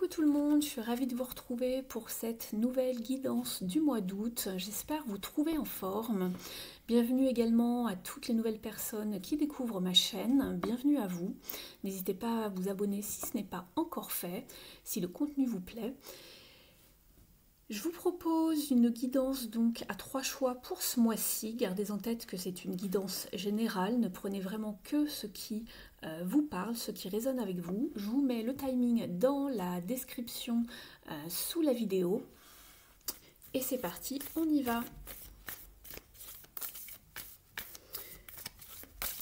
Coucou tout le monde, je suis ravie de vous retrouver pour cette nouvelle guidance du mois d'août. J'espère vous trouver en forme. Bienvenue également à toutes les nouvelles personnes qui découvrent ma chaîne. Bienvenue à vous. N'hésitez pas à vous abonner si ce n'est pas encore fait, si le contenu vous plaît. Je vous propose une guidance donc à 3 choix pour ce mois-ci. Gardez en tête que c'est une guidance générale. Ne prenez vraiment que ce qui vous parle, ce qui résonne avec vous. Je vous mets le timing dans la description sous la vidéo. Et c'est parti, on y va.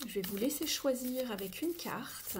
Je vais vous laisser choisir avec une carte.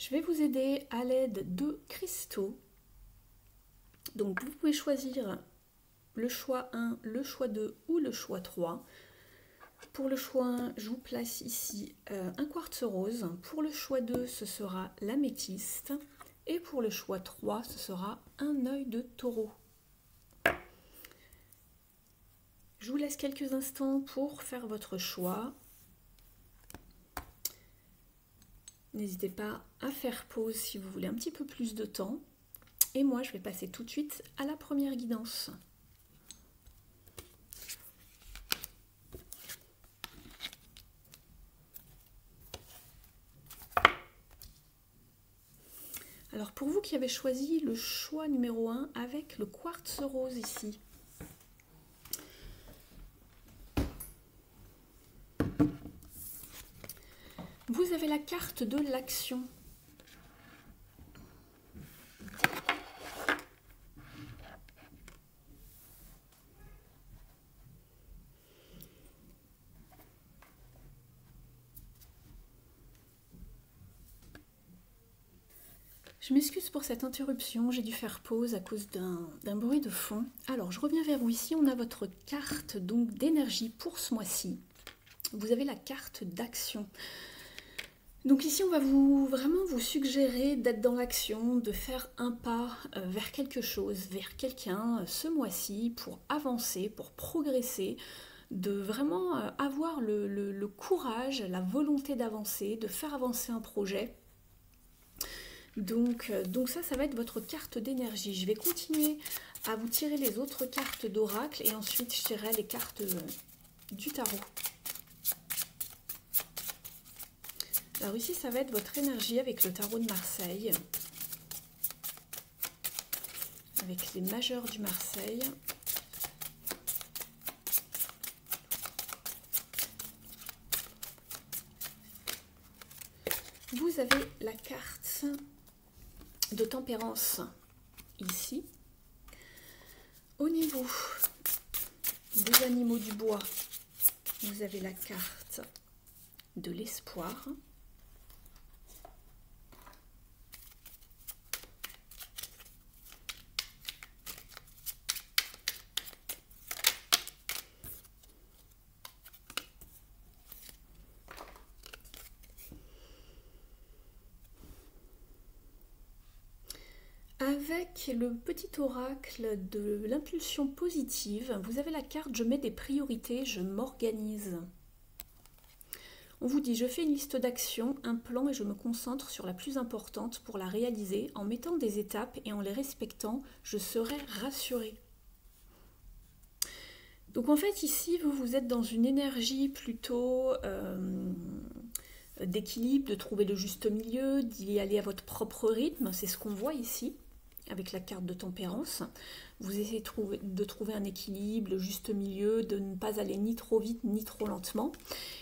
Je vais vous aider à l'aide de cristaux. Donc vous pouvez choisir le choix 1, le choix 2 ou le choix 3. Pour le choix 1, je vous place ici un quartz rose. Pour le choix 2, ce sera l'améthyste. Et pour le choix 3, ce sera un œil de taureau. Je vous laisse quelques instants pour faire votre choix. N'hésitez pas à faire pause si vous voulez un petit peu plus de temps. Et moi, je vais passer tout de suite à la première guidance. Alors pour vous qui avez choisi le choix numéro 1 avec le quartz rose ici, vous avez la carte de l'action. Je m'excuse pour cette interruption, j'ai dû faire pause à cause d'un bruit de fond. Alors je reviens vers vous ici, on a votre carte donc d'énergie pour ce mois-ci. Vous avez la carte d'action. Donc ici, on va vraiment vous suggérer d'être dans l'action, de faire un pas vers quelque chose, vers quelqu'un ce mois-ci pour avancer, pour progresser, de vraiment avoir le courage, la volonté d'avancer, de faire avancer un projet. Donc ça va être votre carte d'énergie. Je vais continuer à vous tirer les autres cartes d'oracle et ensuite je tirerai les cartes du tarot. Alors ici, ça va être votre énergie avec le tarot de Marseille, avec les majeurs du Marseille. Vous avez la carte de tempérance ici. Au niveau des animaux du bois, vous avez la carte de l'espoir. Avec le petit oracle de l'impulsion positive, vous avez la carte « Je mets des priorités, je m'organise ». On vous dit, je fais une liste d'actions, un plan et je me concentre sur la plus importante pour la réaliser. En mettant des étapes et en les respectant, je serai rassurée. Donc en fait ici, vous êtes dans une énergie plutôt d'équilibre, de trouver le juste milieu, d'y aller à votre propre rythme. C'est ce qu'on voit ici avec la carte de tempérance. Vous essayez de trouver un équilibre, le juste milieu, de ne pas aller ni trop vite ni trop lentement.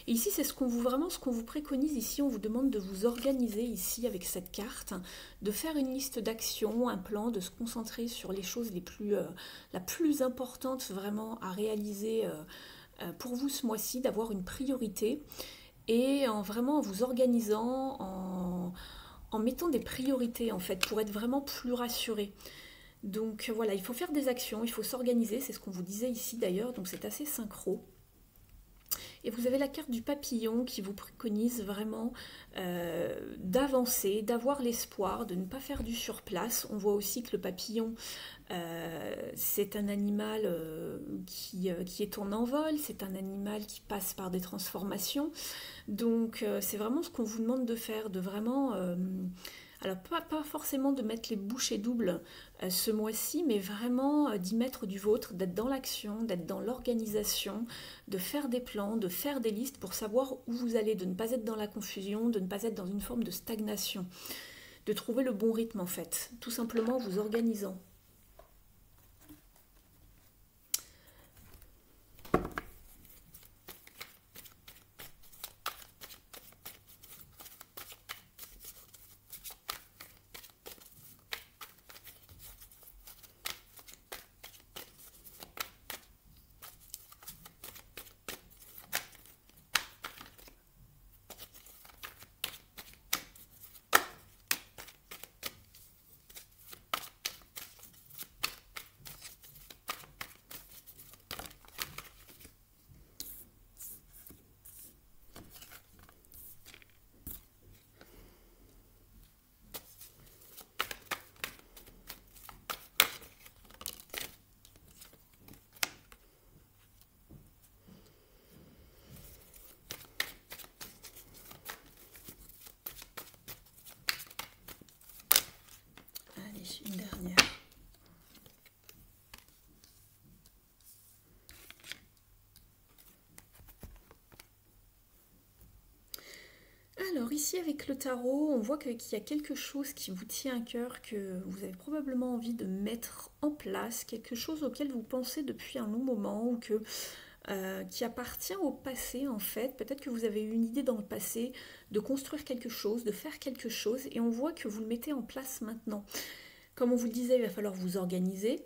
Et ici, c'est ce qu'on vous préconise ici. On vous demande de vous organiser ici avec cette carte, de faire une liste d'actions, un plan, de se concentrer sur les choses la plus importante vraiment à réaliser pour vous ce mois-ci, d'avoir une priorité et en vous organisant, en mettant des priorités en fait, pour être vraiment plus rassuré. Donc voilà, il faut faire des actions, il faut s'organiser, c'est ce qu'on vous disait ici d'ailleurs, donc c'est assez synchro. Et vous avez la carte du papillon qui vous préconise vraiment d'avancer, d'avoir l'espoir, de ne pas faire du surplace. On voit aussi que le papillon, c'est un animal qui est en envol, c'est un animal qui passe par des transformations. Donc c'est vraiment ce qu'on vous demande de faire, de vraiment... alors pas forcément de mettre les bouchées doubles ce mois-ci, mais vraiment d'y mettre du vôtre, d'être dans l'action, d'être dans l'organisation, de faire des plans, de faire des listes pour savoir où vous allez, de ne pas être dans la confusion, de ne pas être dans une forme de stagnation, de trouver le bon rythme en fait, tout simplement en vous organisant. Une dernière. Alors ici avec le tarot, on voit qu'il y a quelque chose qui vous tient à cœur, que vous avez probablement envie de mettre en place, quelque chose auquel vous pensez depuis un long moment ou qui appartient au passé en fait. Peut-être que vous avez eu une idée dans le passé de construire quelque chose, de faire quelque chose et on voit que vous le mettez en place maintenant. Comme on vous le disait, il va falloir vous organiser,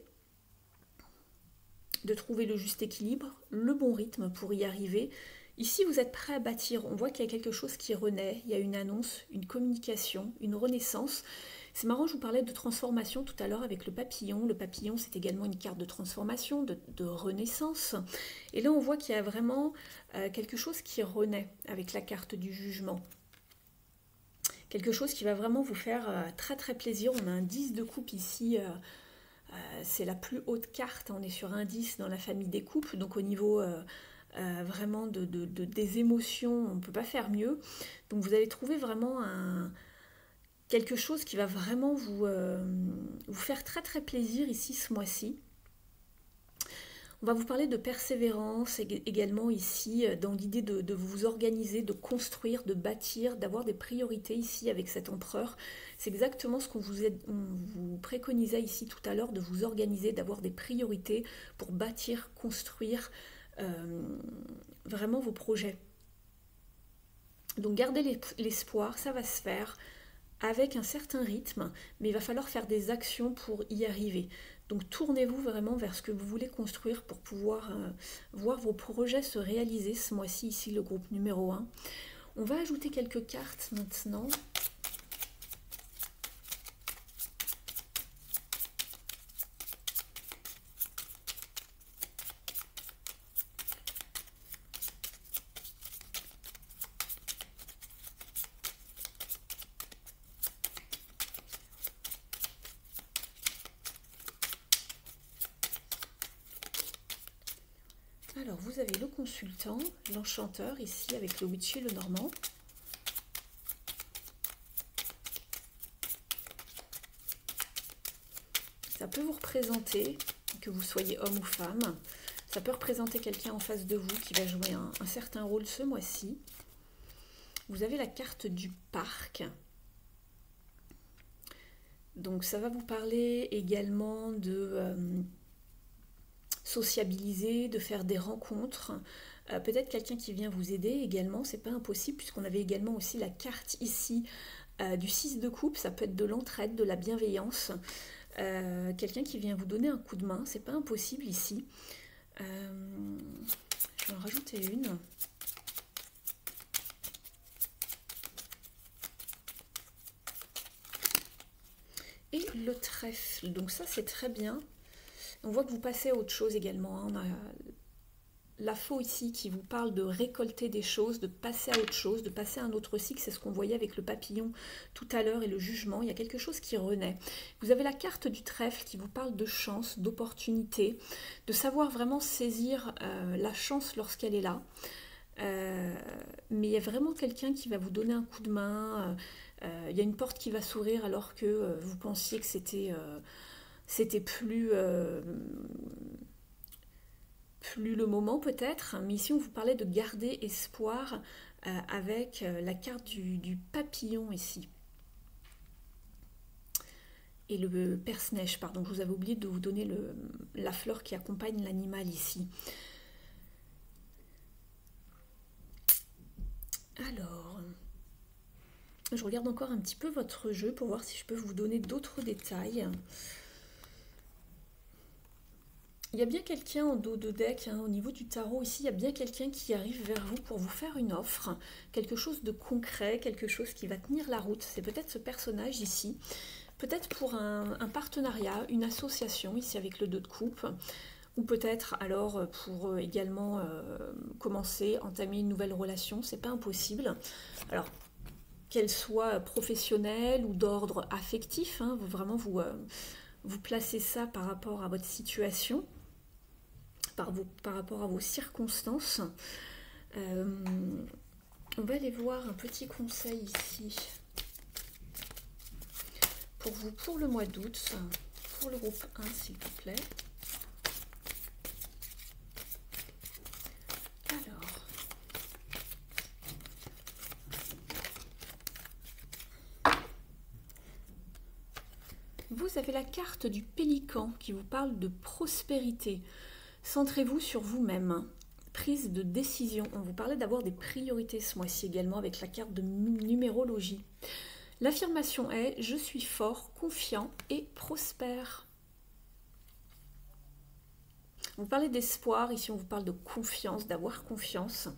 de trouver le juste équilibre, le bon rythme pour y arriver. Ici, vous êtes prêt à bâtir. On voit qu'il y a quelque chose qui renaît. Il y a une annonce, une communication, une renaissance. C'est marrant, je vous parlais de transformation tout à l'heure avec le papillon. Le papillon, c'est également une carte de transformation, de renaissance. Et là, on voit qu'il y a vraiment quelque chose qui renaît avec la carte du jugement. Quelque chose qui va vraiment vous faire très très plaisir. On a un 10 de coupe ici, c'est la plus haute carte, on est sur un 10 dans la famille des coupes, donc au niveau vraiment des émotions, on ne peut pas faire mieux. Donc vous allez trouver vraiment quelque chose qui va vraiment vous faire très très plaisir ici ce mois-ci. On va vous parler de persévérance également ici, dans l'idée de vous organiser, de construire, de bâtir, d'avoir des priorités ici avec cet empereur. C'est exactement ce qu'on vous préconisait ici tout à l'heure, de vous organiser, d'avoir des priorités pour bâtir, construire vraiment vos projets. Donc gardez l'espoir, ça va se faire avec un certain rythme, mais il va falloir faire des actions pour y arriver. Donc tournez-vous vraiment vers ce que vous voulez construire pour pouvoir voir vos projets se réaliser ce mois-ci, ici le groupe numéro 1. On va ajouter quelques cartes maintenant. Alors, vous vous avez le consultant, l'enchanteur ici avec le witchy, le normand. Ça peut vous représenter, que vous soyez homme ou femme, ça peut représenter quelqu'un en face de vous qui va jouer un certain rôle ce mois-ci. Vous avez la carte du parc. Donc ça va vous parler également de sociabiliser, de faire des rencontres. Peut-être quelqu'un qui vient vous aider également, c'est pas impossible puisqu'on avait également aussi la carte ici du 6 de coupe, ça peut être de l'entraide, de la bienveillance. Quelqu'un qui vient vous donner un coup de main, c'est pas impossible ici. Je vais en rajouter une. Et le trèfle, donc ça c'est très bien. On voit que vous passez à autre chose également. On a la faux ici qui vous parle de récolter des choses, de passer à autre chose, de passer à un autre cycle. C'est ce qu'on voyait avec le papillon tout à l'heure et le jugement. Il y a quelque chose qui renaît. Vous avez la carte du trèfle qui vous parle de chance, d'opportunité, de savoir vraiment saisir la chance lorsqu'elle est là. Mais il y a vraiment quelqu'un qui va vous donner un coup de main. Il y a une porte qui va s'ouvrir alors que vous pensiez que c'était plus le moment peut-être, mais ici on vous parlait de garder espoir avec la carte du papillon ici. Et le perce-neige, pardon, je vous avais oublié de vous donner la fleur qui accompagne l'animal ici. Alors, je regarde encore un petit peu votre jeu pour voir si je peux vous donner d'autres détails. Il y a bien quelqu'un en dos de deck, au niveau du tarot ici, il y a bien quelqu'un qui arrive vers vous pour vous faire une offre, quelque chose de concret, quelque chose qui va tenir la route. C'est peut-être ce personnage ici, peut-être pour un partenariat, une association ici avec le 2 de coupe, ou peut-être alors pour également entamer une nouvelle relation, c'est pas impossible. Alors, qu'elle soit professionnelle ou d'ordre affectif, vraiment vous placez ça par rapport à votre situation. Par rapport à vos circonstances. On va aller voir un petit conseil ici pour vous pour le mois d'août, pour le groupe 1 s'il vous plaît. Alors, vous avez la carte du pélican qui vous parle de prospérité. Centrez-vous sur vous-même. Prise de décision. On vous parlait d'avoir des priorités ce mois-ci également avec la carte de numérologie. L'affirmation est « Je suis fort, confiant et prospère ». On vous parlez d'espoir, ici on vous parle de confiance, d'avoir confiance.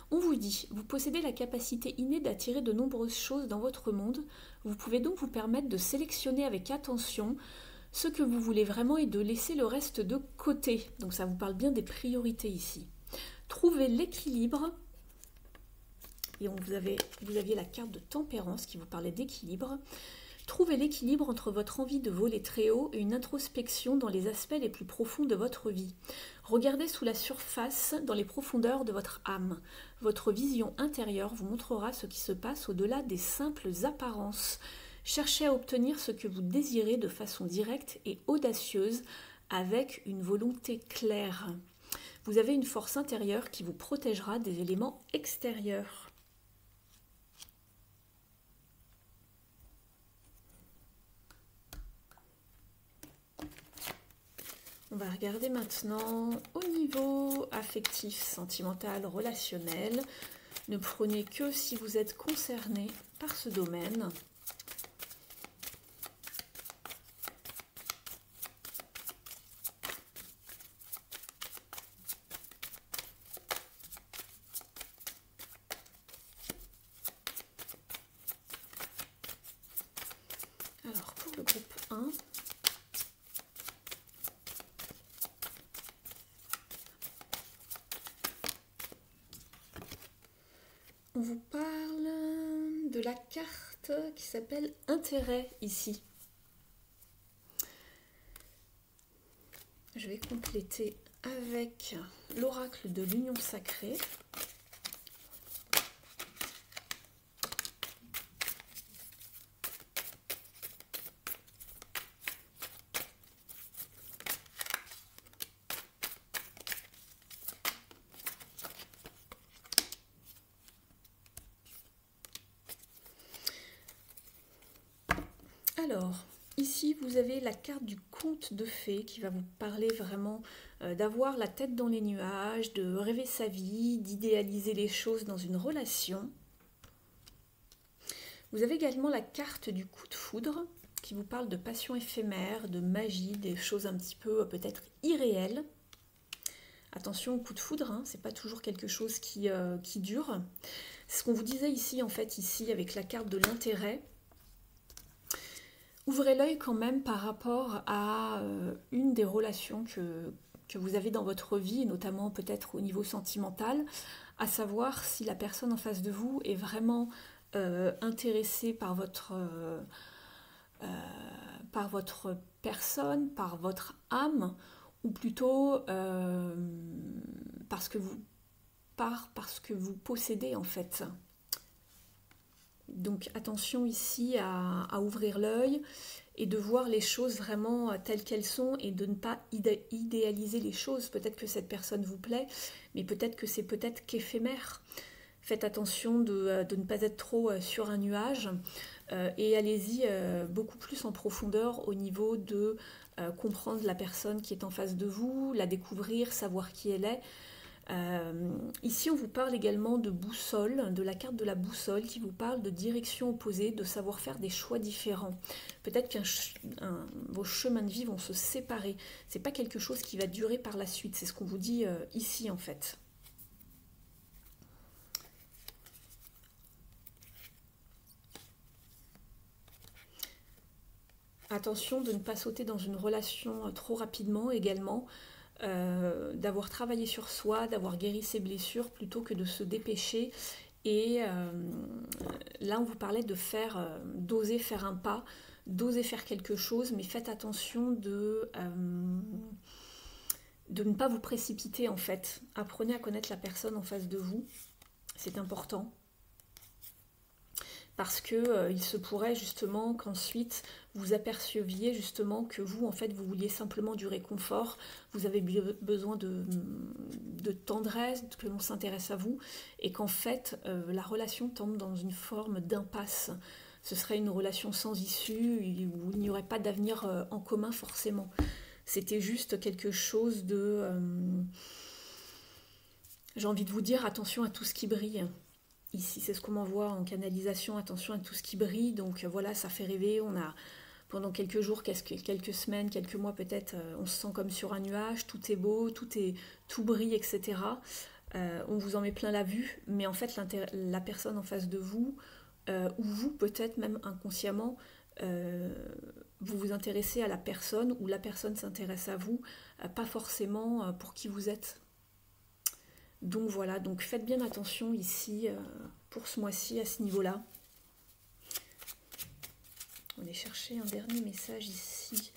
On vous dit « Vous possédez la capacité innée d'attirer de nombreuses choses dans votre monde. Vous pouvez donc vous permettre de sélectionner avec attention ce que vous voulez vraiment et de laisser le reste de côté. » Donc ça vous parle bien des priorités ici. Trouvez l'équilibre. Et vous aviez la carte de tempérance qui vous parlait d'équilibre. Trouvez l'équilibre entre votre envie de voler très haut et une introspection dans les aspects les plus profonds de votre vie. Regardez sous la surface, dans les profondeurs de votre âme. Votre vision intérieure vous montrera ce qui se passe au-delà des simples apparences. Cherchez à obtenir ce que vous désirez de façon directe et audacieuse avec une volonté claire. Vous avez une force intérieure qui vous protégera des éléments extérieurs. On va regarder maintenant au niveau affectif, sentimental, relationnel. Ne prenez que si vous êtes concerné par ce domaine. Alors, pour le groupe 1, on vous parle de la carte qui s'appelle intérêt ici. Je vais compléter avec l'oracle de l'union sacrée. Alors, ici, vous avez la carte du conte de fées qui va vous parler vraiment d'avoir la tête dans les nuages, de rêver sa vie, d'idéaliser les choses dans une relation. Vous avez également la carte du coup de foudre qui vous parle de passion éphémère, de magie, des choses un petit peu peut-être irréelles. Attention au coup de foudre, hein, c'est pas toujours quelque chose qui dure. C'est ce qu'on vous disait ici, en fait, ici avec la carte de l'intérêt. Ouvrez l'œil quand même par rapport à une des relations que vous avez dans votre vie, et notamment peut-être au niveau sentimental, à savoir si la personne en face de vous est vraiment intéressée par votre personne, par votre âme, ou plutôt parce que vous possédez en fait. Donc attention ici à ouvrir l'œil et de voir les choses vraiment telles qu'elles sont et de ne pas idéaliser les choses. Peut-être que cette personne vous plaît, mais peut-être que c'est peut-être qu'éphémère. Faites attention de ne pas être trop sur un nuage et allez-y beaucoup plus en profondeur au niveau de comprendre la personne qui est en face de vous, la découvrir, savoir qui elle est. Ici, on vous parle également de boussole, de la carte de la boussole qui vous parle de direction opposée, de savoir faire des choix différents. Peut-être que vos chemins de vie vont se séparer. C'est pas quelque chose qui va durer par la suite. C'est ce qu'on vous dit ici en fait. Attention de ne pas sauter dans une relation trop rapidement également. D'avoir travaillé sur soi, d'avoir guéri ses blessures plutôt que de se dépêcher. Et là, on vous parlait de d'oser faire un pas, d'oser faire quelque chose, mais faites attention de ne pas vous précipiter en fait. Apprenez à connaître la personne en face de vous, c'est important. Parce que il se pourrait justement qu'ensuite vous aperceviez justement que vous, en fait, vous vouliez simplement du réconfort, vous avez besoin de tendresse, que l'on s'intéresse à vous, et qu'en fait, la relation tombe dans une forme d'impasse. Ce serait une relation sans issue, où il n'y aurait pas d'avenir en commun forcément. C'était juste quelque chose de... j'ai envie de vous dire, attention à tout ce qui brille. Ici, c'est ce qu'on m'envoie en canalisation, attention à tout ce qui brille. Donc voilà, ça fait rêver. On a pendant quelques jours, quelques semaines, quelques mois peut-être, on se sent comme sur un nuage, tout est beau, tout brille, etc. On vous en met plein la vue, mais en fait, la personne en face de vous, ou vous peut-être même inconsciemment, vous vous intéressez à la personne, ou la personne s'intéresse à vous, pas forcément pour qui vous êtes. Donc voilà, donc faites bien attention ici pour ce mois-ci à ce niveau-là. On va chercher un dernier message ici.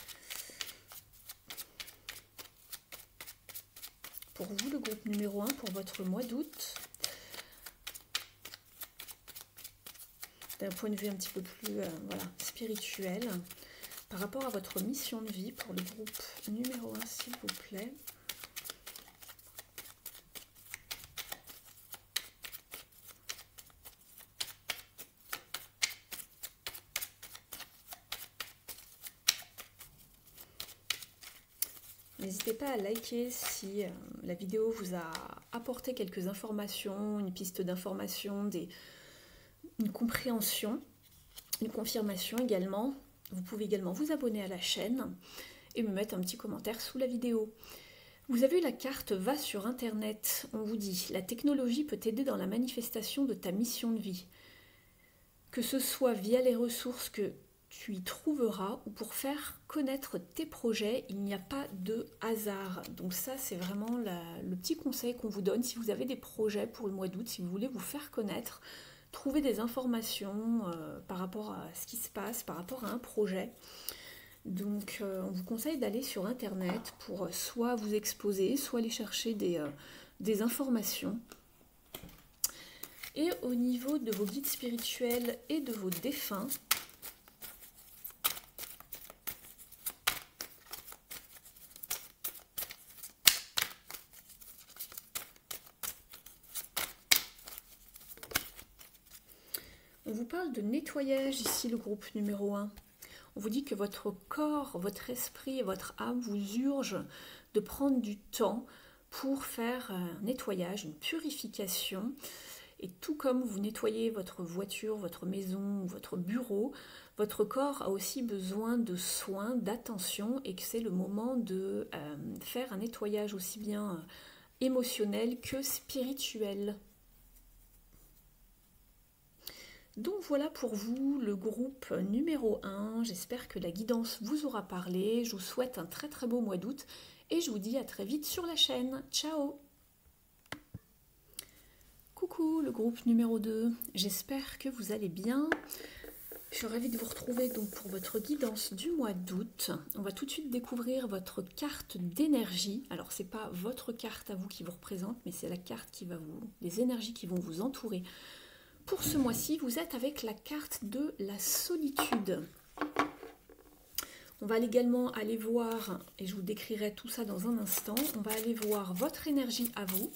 Pour vous, le groupe numéro 1, pour votre mois d'août. D'un point de vue un petit peu plus spirituel. Par rapport à votre mission de vie, pour le groupe numéro 1, s'il vous plaît. N'hésitez pas à liker si la vidéo vous a apporté quelques informations, une piste d'information, une compréhension, une confirmation également. Vous pouvez également vous abonner à la chaîne et me mettre un petit commentaire sous la vidéo. Vous avez la carte Va sur Internet. On vous dit, la technologie peut t'aider dans la manifestation de ta mission de vie. Que ce soit via les ressources que tu y trouveras ou pour faire connaître tes projets, il n'y a pas de hasard. Donc ça, c'est vraiment le petit conseil qu'on vous donne. Si vous avez des projets pour le mois d'août, si vous voulez vous faire connaître, trouver des informations par rapport à ce qui se passe, par rapport à un projet, Donc on vous conseille d'aller sur internet pour soit vous exposer, soit aller chercher des informations. Et au niveau de vos guides spirituels et de vos défunts, on vous parle de nettoyage ici, le groupe numéro 1. On vous dit que votre corps, votre esprit et votre âme vous urgent de prendre du temps pour faire un nettoyage, une purification. Et tout comme vous nettoyez votre voiture, votre maison, votre bureau, votre corps a aussi besoin de soins, d'attention, et que c'est le moment de faire un nettoyage aussi bien émotionnel que spirituel. Donc voilà pour vous le groupe numéro 1. J'espère que la guidance vous aura parlé. Je vous souhaite un très très beau mois d'août et je vous dis à très vite sur la chaîne. Ciao! Coucou le groupe numéro 2, j'espère que vous allez bien. Je suis ravie de vous retrouver donc pour votre guidance du mois d'août. On va tout de suite découvrir votre carte d'énergie. Alors c'est pas votre carte à vous qui vous représente, mais c'est la carte qui va vous, les énergies qui vont vous entourer. Pour ce mois-ci, vous êtes avec la carte de la solitude. On va également aller voir, et je vous décrirai tout ça dans un instant, on va aller voir votre énergie à vous.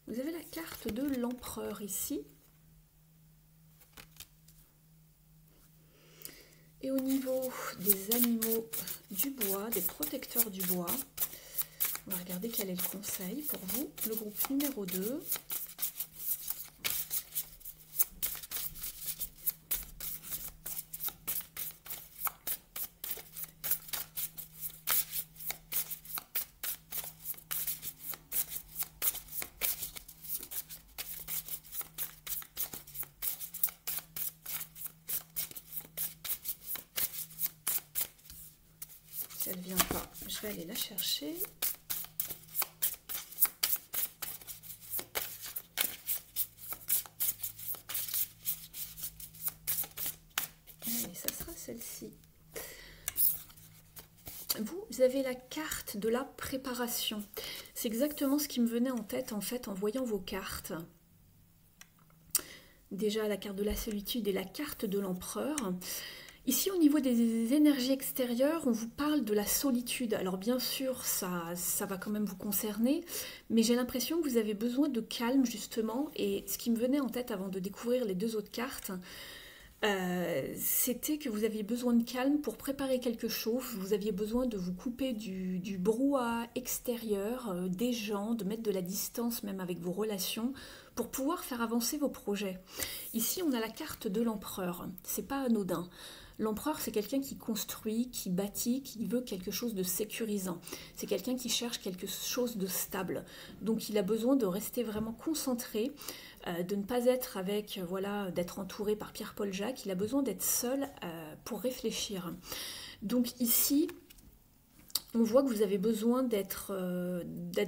Vous avez la carte de l'empereur ici. Et au niveau des animaux du bois, des protecteurs du bois, on va regarder quel est le conseil pour vous, le groupe numéro 2. Si elle ne vient pas, je vais aller la chercher. Allez, ça sera celle-ci. Vous avez la carte de la préparation. C'est exactement ce qui me venait en tête en voyant vos cartes. Déjà la carte de la solitude et la carte de l'empereur. Ici, au niveau des énergies extérieures, on vous parle de la solitude. Alors bien sûr, ça va quand même vous concerner, mais j'ai l'impression que vous avez besoin de calme, justement. Et ce qui me venait en tête avant de découvrir les deux autres cartes, c'était que vous aviez besoin de calme pour préparer quelque chose. Vous aviez besoin de vous couper du brouhaha extérieur, des gens, de mettre de la distance même avec vos relations, pour pouvoir faire avancer vos projets. Ici, on a la carte de l'empereur. C'est pas anodin. L'empereur, c'est quelqu'un qui construit, qui bâtit, qui veut quelque chose de sécurisant. C'est quelqu'un qui cherche quelque chose de stable. Donc il a besoin de rester vraiment concentré, de ne pas être avec, voilà, d'être entouré par Pierre-Paul Jacques. Il a besoin d'être seul pour réfléchir. Donc ici, on voit que vous avez besoin d'être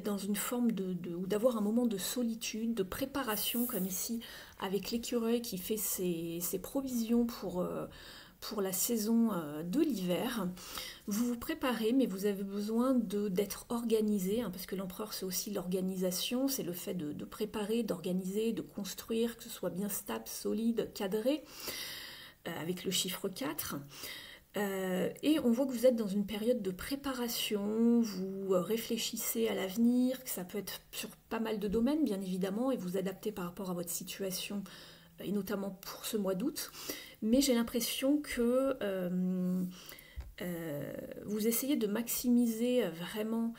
dans une forme ou d'avoir un moment de solitude, de préparation, comme ici avec l'écureuil qui fait ses provisions pour la saison de l'hiver. Vous vous préparez, mais vous avez besoin d'être organisé, hein, parce que l'empereur, c'est aussi l'organisation, c'est le fait de préparer, d'organiser, de construire, que ce soit bien stable, solide, cadré, avec le chiffre 4. Et on voit que vous êtes dans une période de préparation, vous réfléchissez à l'avenir, que ça peut être sur pas mal de domaines, bien évidemment, et vous adaptez par rapport à votre situation, et notamment pour ce mois d'août. Mais j'ai l'impression que vous essayez de maximiser vraiment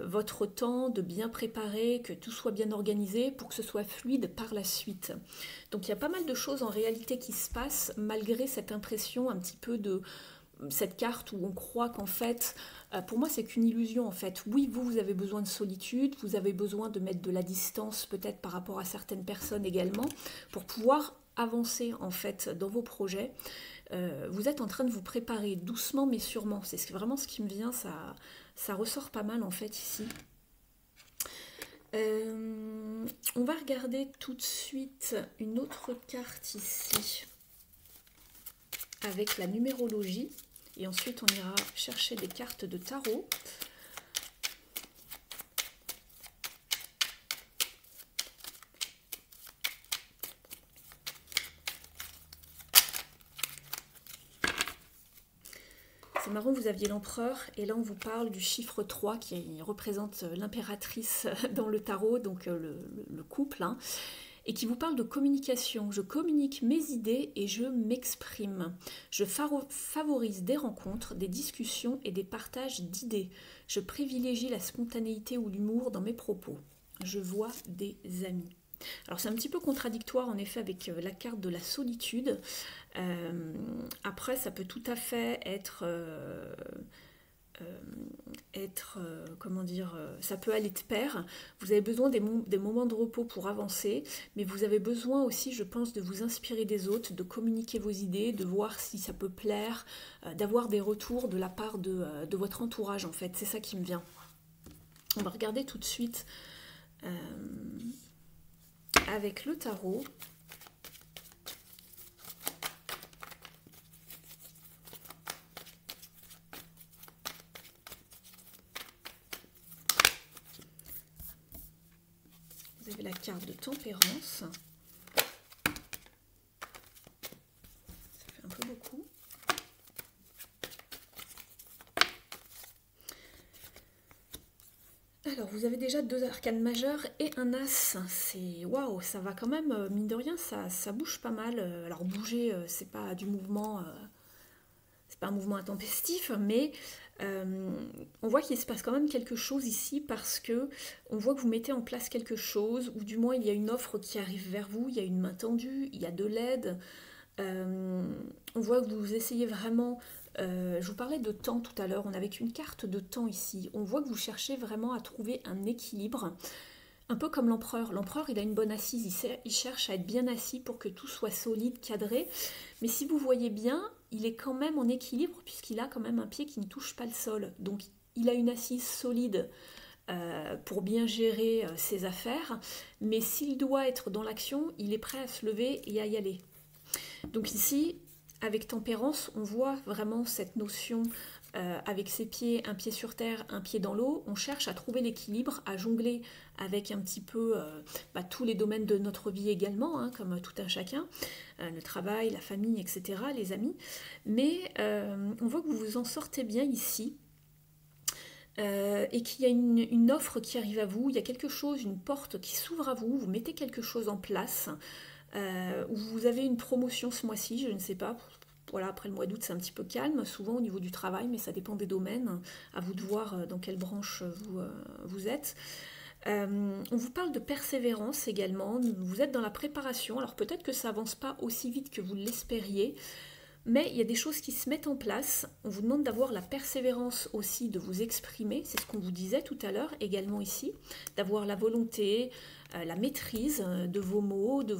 votre temps, de bien préparer, que tout soit bien organisé pour que ce soit fluide par la suite. Donc il y a pas mal de choses en réalité qui se passent malgré cette impression un petit peu cette carte où on croit qu'en fait, pour moi c'est qu'une illusion en fait. Oui, vous avez besoin de solitude, vous avez besoin de mettre de la distance peut-être par rapport à certaines personnes également, pour pouvoir avancer en fait dans vos projets. Vous êtes en train de vous préparer doucement mais sûrement. C'est vraiment ce qui me vient, ça ressort pas mal en fait ici. On va regarder tout de suite une autre carte ici avec la numérologie et ensuite on ira chercher des cartes de tarot. C'est marrant, vous aviez l'empereur et là on vous parle du chiffre 3 qui représente l'impératrice dans le tarot, donc le couple, hein, et qui vous parle de communication. Je communique mes idées et je m'exprime. Je favorise des rencontres, des discussions et des partages d'idées. Je privilégie la spontanéité ou l'humour dans mes propos. Je vois des amis. Alors c'est un petit peu contradictoire en effet avec la carte de la solitude. Après ça peut tout à fait être, comment dire, ça peut aller de pair. Vous avez besoin des moments de repos pour avancer, mais vous avez besoin aussi, je pense, de vous inspirer des autres, de communiquer vos idées, de voir si ça peut plaire, d'avoir des retours de la part de votre entourage en fait. C'est ça qui me vient. On va regarder tout de suite avec le tarot. Vous avez la carte de tempérance. Ça fait un peu beaucoup. Alors, vous avez déjà 2 arcanes majeures et un as. C'est waouh, ça va quand même, mine de rien, ça bouge pas mal. Alors, bouger, c'est pas du mouvement, c'est pas un mouvement intempestif, mais on voit qu'il se passe quand même quelque chose ici parce que on voit que vous mettez en place quelque chose, ou du moins il y a une offre qui arrive vers vous, il y a une main tendue, il y a de l'aide. On voit que vous essayez vraiment. Je vous parlais de temps tout à l'heure, on avait qu'une carte de temps ici. On voit que vous cherchez vraiment à trouver un équilibre, un peu comme l'empereur. L'empereur, il a une bonne assise, il cherche à être bien assis pour que tout soit solide, cadré. Mais si vous voyez bien, il est quand même en équilibre puisqu'il a quand même un pied qui ne touche pas le sol. Donc il a une assise solide pour bien gérer ses affaires. Mais s'il doit être dans l'action, il est prêt à se lever et à y aller. Donc ici, avec tempérance, on voit vraiment cette notion avec ses pieds, un pied sur terre, un pied dans l'eau. On cherche à trouver l'équilibre, à jongler avec un petit peu tous les domaines de notre vie également, hein, comme tout un chacun, le travail, la famille, etc., les amis. Mais on voit que vous vous en sortez bien ici. Et qu'il y a une offre qui arrive à vous, il y a quelque chose, une porte qui s'ouvre à vous, vous mettez quelque chose en place. Vous avez une promotion ce mois-ci, je ne sais pas. Voilà, après le mois d'août, c'est un petit peu calme, souvent au niveau du travail, mais ça dépend des domaines. À vous de voir dans quelle branche vous êtes. On vous parle de persévérance également. Vous êtes dans la préparation. Alors peut-être que ça avance pas aussi vite que vous l'espériez, mais il y a des choses qui se mettent en place. On vous demande d'avoir la persévérance aussi de vous exprimer. C'est ce qu'on vous disait tout à l'heure également ici. D'avoir la volonté, la maîtrise de vos mots, de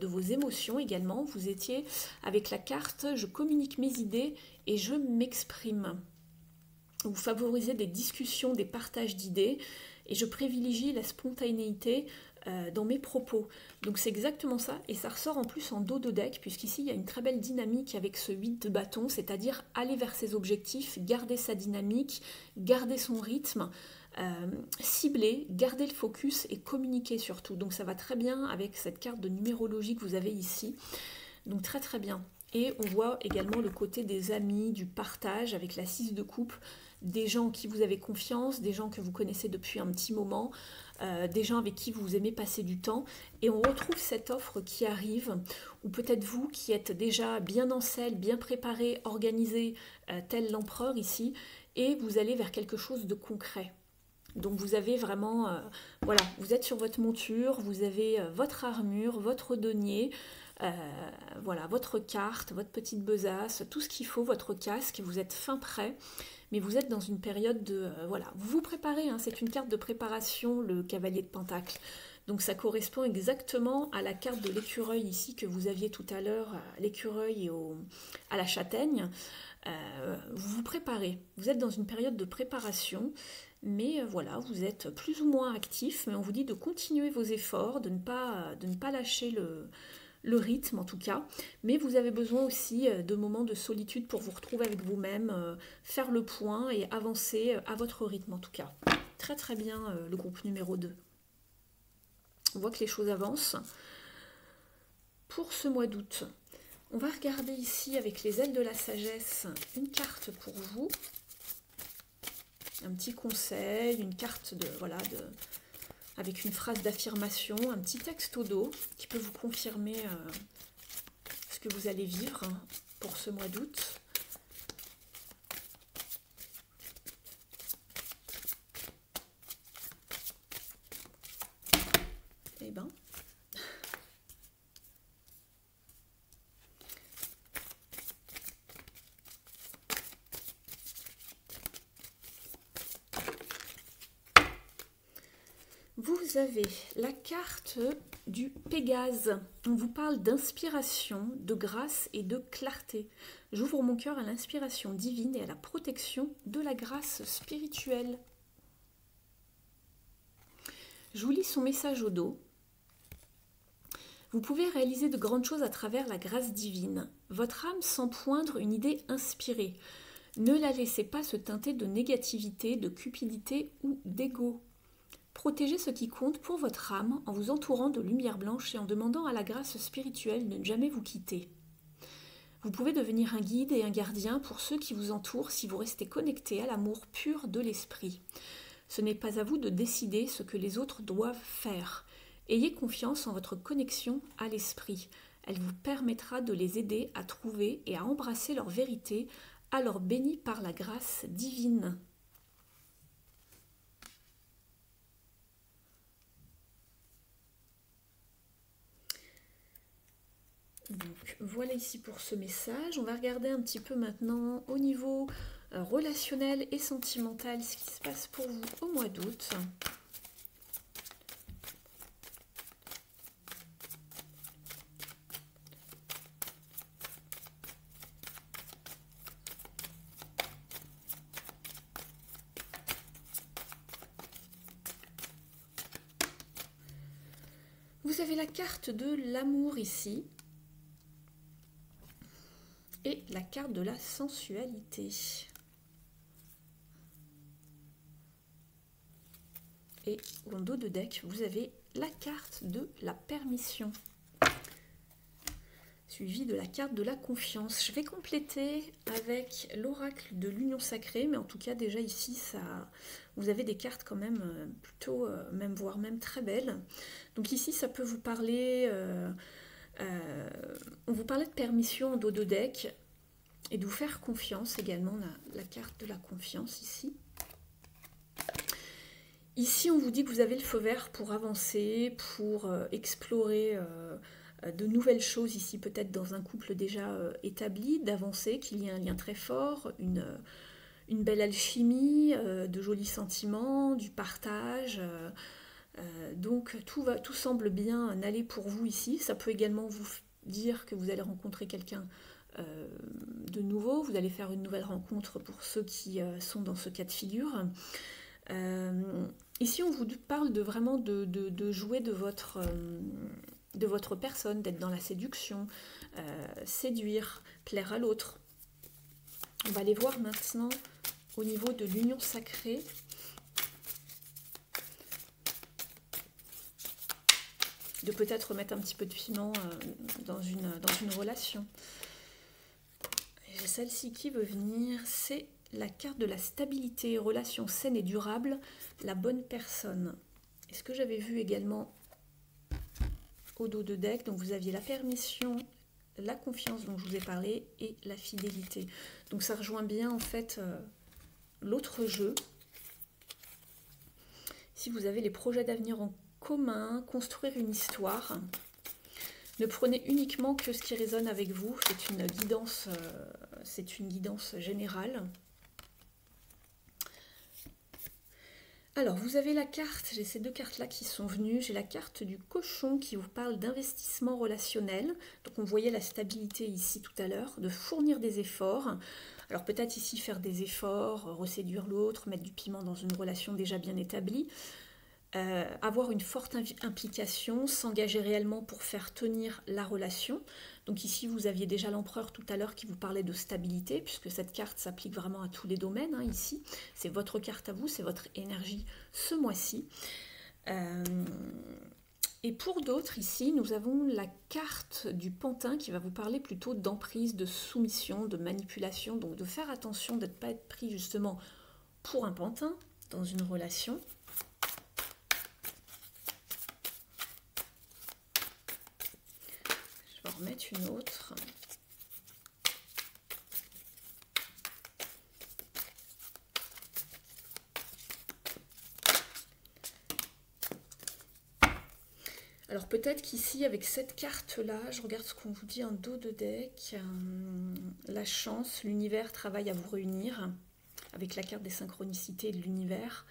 vos émotions également. Vous étiez avec la carte « Je communique mes idées et je m'exprime ». Vous favorisez des discussions, des partages d'idées et je privilégie la spontanéité dans mes propos. Donc c'est exactement ça, et ça ressort en plus en dos de deck, puisqu'ici il y a une très belle dynamique avec ce 8 de bâton, c'est-à-dire aller vers ses objectifs, garder sa dynamique, garder son rythme, cibler, garder le focus et communiquer surtout. Donc ça va très bien avec cette carte de numérologie que vous avez ici. Donc très très bien. Et on voit également le côté des amis, du partage avec la 6 de coupe, des gens en qui vous avez confiance, des gens que vous connaissez depuis un petit moment, des gens avec qui vous aimez passer du temps. Et on retrouve cette offre qui arrive, ou peut-être vous qui êtes déjà bien en selle, bien préparé, organisé, tel l'empereur ici, et vous allez vers quelque chose de concret. Donc vous avez vraiment, voilà, vous êtes sur votre monture, vous avez votre armure, votre denier, Voilà, votre carte, votre petite besace, tout ce qu'il faut, votre casque, vous êtes fin prêt, mais vous êtes dans une période de... voilà, vous vous préparez, hein, c'est une carte de préparation, le cavalier de Pentacle. Donc ça correspond exactement à la carte de l'écureuil ici que vous aviez tout à l'heure, l'écureuil et à la châtaigne. Vous vous préparez, vous êtes dans une période de préparation, mais voilà, vous êtes plus ou moins actif, mais on vous dit de continuer vos efforts, de ne pas lâcher le rythme en tout cas, mais vous avez besoin aussi de moments de solitude pour vous retrouver avec vous-même, faire le point et avancer à votre rythme en tout cas. Très très bien le groupe numéro 2. On voit que les choses avancent. Pour ce mois d'août, on va regarder ici avec les ailes de la sagesse une carte pour vous. Un petit conseil, une carte avec une phrase d'affirmation, un petit texte au dos qui peut vous confirmer ce que vous allez vivre pour ce mois d'août. Eh ben, vous avez la carte du Pégase. On vous parle d'inspiration, de grâce et de clarté. J'ouvre mon cœur à l'inspiration divine et à la protection de la grâce spirituelle. Je vous lis son message au dos. Vous pouvez réaliser de grandes choses à travers la grâce divine. Votre âme sent poindre une idée inspirée. Ne la laissez pas se teinter de négativité, de cupidité ou d'ego. Protégez ce qui compte pour votre âme en vous entourant de lumière blanche et en demandant à la grâce spirituelle de ne jamais vous quitter. Vous pouvez devenir un guide et un gardien pour ceux qui vous entourent si vous restez connecté à l'amour pur de l'esprit. Ce n'est pas à vous de décider ce que les autres doivent faire. Ayez confiance en votre connexion à l'esprit. Elle vous permettra de les aider à trouver et à embrasser leur vérité, alors bénis par la grâce divine. Donc voilà ici pour ce message. On va regarder un petit peu maintenant au niveau relationnel et sentimental ce qui se passe pour vous au mois d'août. Vous avez la carte de l'amour ici. Et la carte de la sensualité. Et au dos de deck, vous avez la carte de la permission. Suivi de la carte de la confiance. Je vais compléter avec l'oracle de l'union sacrée, mais en tout cas déjà ici, vous avez des cartes quand même plutôt, voire même très belles. Donc ici, ça peut vous parler... on vous parlait de permission en dos de deck et de vous faire confiance également, la carte de la confiance ici. Ici, on vous dit que vous avez le feu vert pour avancer, pour explorer de nouvelles choses ici, peut-être dans un couple déjà établi, d'avancer, qu'il y ait un lien très fort, une belle alchimie, de jolis sentiments, du partage... donc tout semble bien aller pour vous ici. Ça peut également vous dire que vous allez rencontrer quelqu'un de nouveau. Vous allez faire une nouvelle rencontre pour ceux qui sont dans ce cas de figure. Ici on vous parle vraiment de jouer de votre personne, d'être dans la séduction, séduire, plaire à l'autre. On va aller voir maintenant au niveau de l'union sacrée. De peut-être mettre un petit peu de piment dans une relation. J'ai celle-ci qui veut venir, c'est la carte de la stabilité, relation saine et durable, la bonne personne. Et ce que j'avais vu également au dos de deck, donc vous aviez la permission, la confiance dont je vous ai parlé et la fidélité. Donc ça rejoint bien en fait l'autre jeu. Si vous avez les projets d'avenir en commun, construire une histoire. Ne prenez uniquement que ce qui résonne avec vous. C'est une guidance générale. Alors, vous avez la carte, j'ai ces deux cartes-là qui sont venues. J'ai la carte du cochon qui vous parle d'investissement relationnel. Donc, on voyait la stabilité ici tout à l'heure, de fournir des efforts. Alors, peut-être ici faire des efforts, reséduire l'autre, mettre du piment dans une relation déjà bien établie. Avoir une forte implication, s'engager réellement pour faire tenir la relation. Donc ici, vous aviez déjà l'empereur tout à l'heure qui vous parlait de stabilité, puisque cette carte s'applique vraiment à tous les domaines. Hein, ici, c'est votre carte à vous, c'est votre énergie ce mois-ci. Et pour d'autres, ici, nous avons la carte du pantin qui va vous parler plutôt d'emprise, de soumission, de manipulation, donc de faire attention de ne pas être pris justement pour un pantin dans une relation. Je vais en remettre une autre. Alors peut-être qu'ici, avec cette carte-là, je regarde ce qu'on vous dit en dos de deck, la chance, l'univers travaille à vous réunir, avec la carte des synchronicités de l'univers.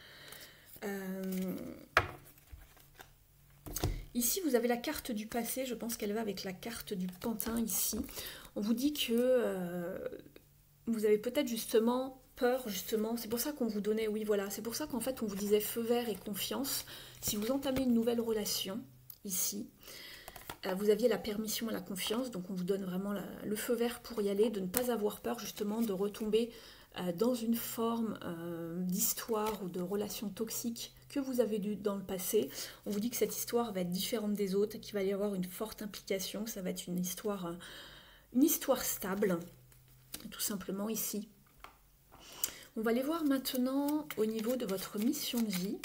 Ici, vous avez la carte du passé, je pense qu'elle va avec la carte du pantin ici. On vous dit que vous avez peut-être justement peur, justement, c'est pour ça qu'on vous donnait, oui voilà, c'est pour ça qu'en fait on vous disait feu vert et confiance. Si vous entamez une nouvelle relation, ici, vous aviez la permission et la confiance, donc on vous donne vraiment le feu vert pour y aller, de ne pas avoir peur justement de retomber dans une forme d'histoire ou de relation toxique que vous avez dû dans le passé. On vous dit que cette histoire va être différente des autres, qu'il va y avoir une forte implication, que ça va être une histoire stable, tout simplement ici. On va aller voir maintenant au niveau de votre mission de vie.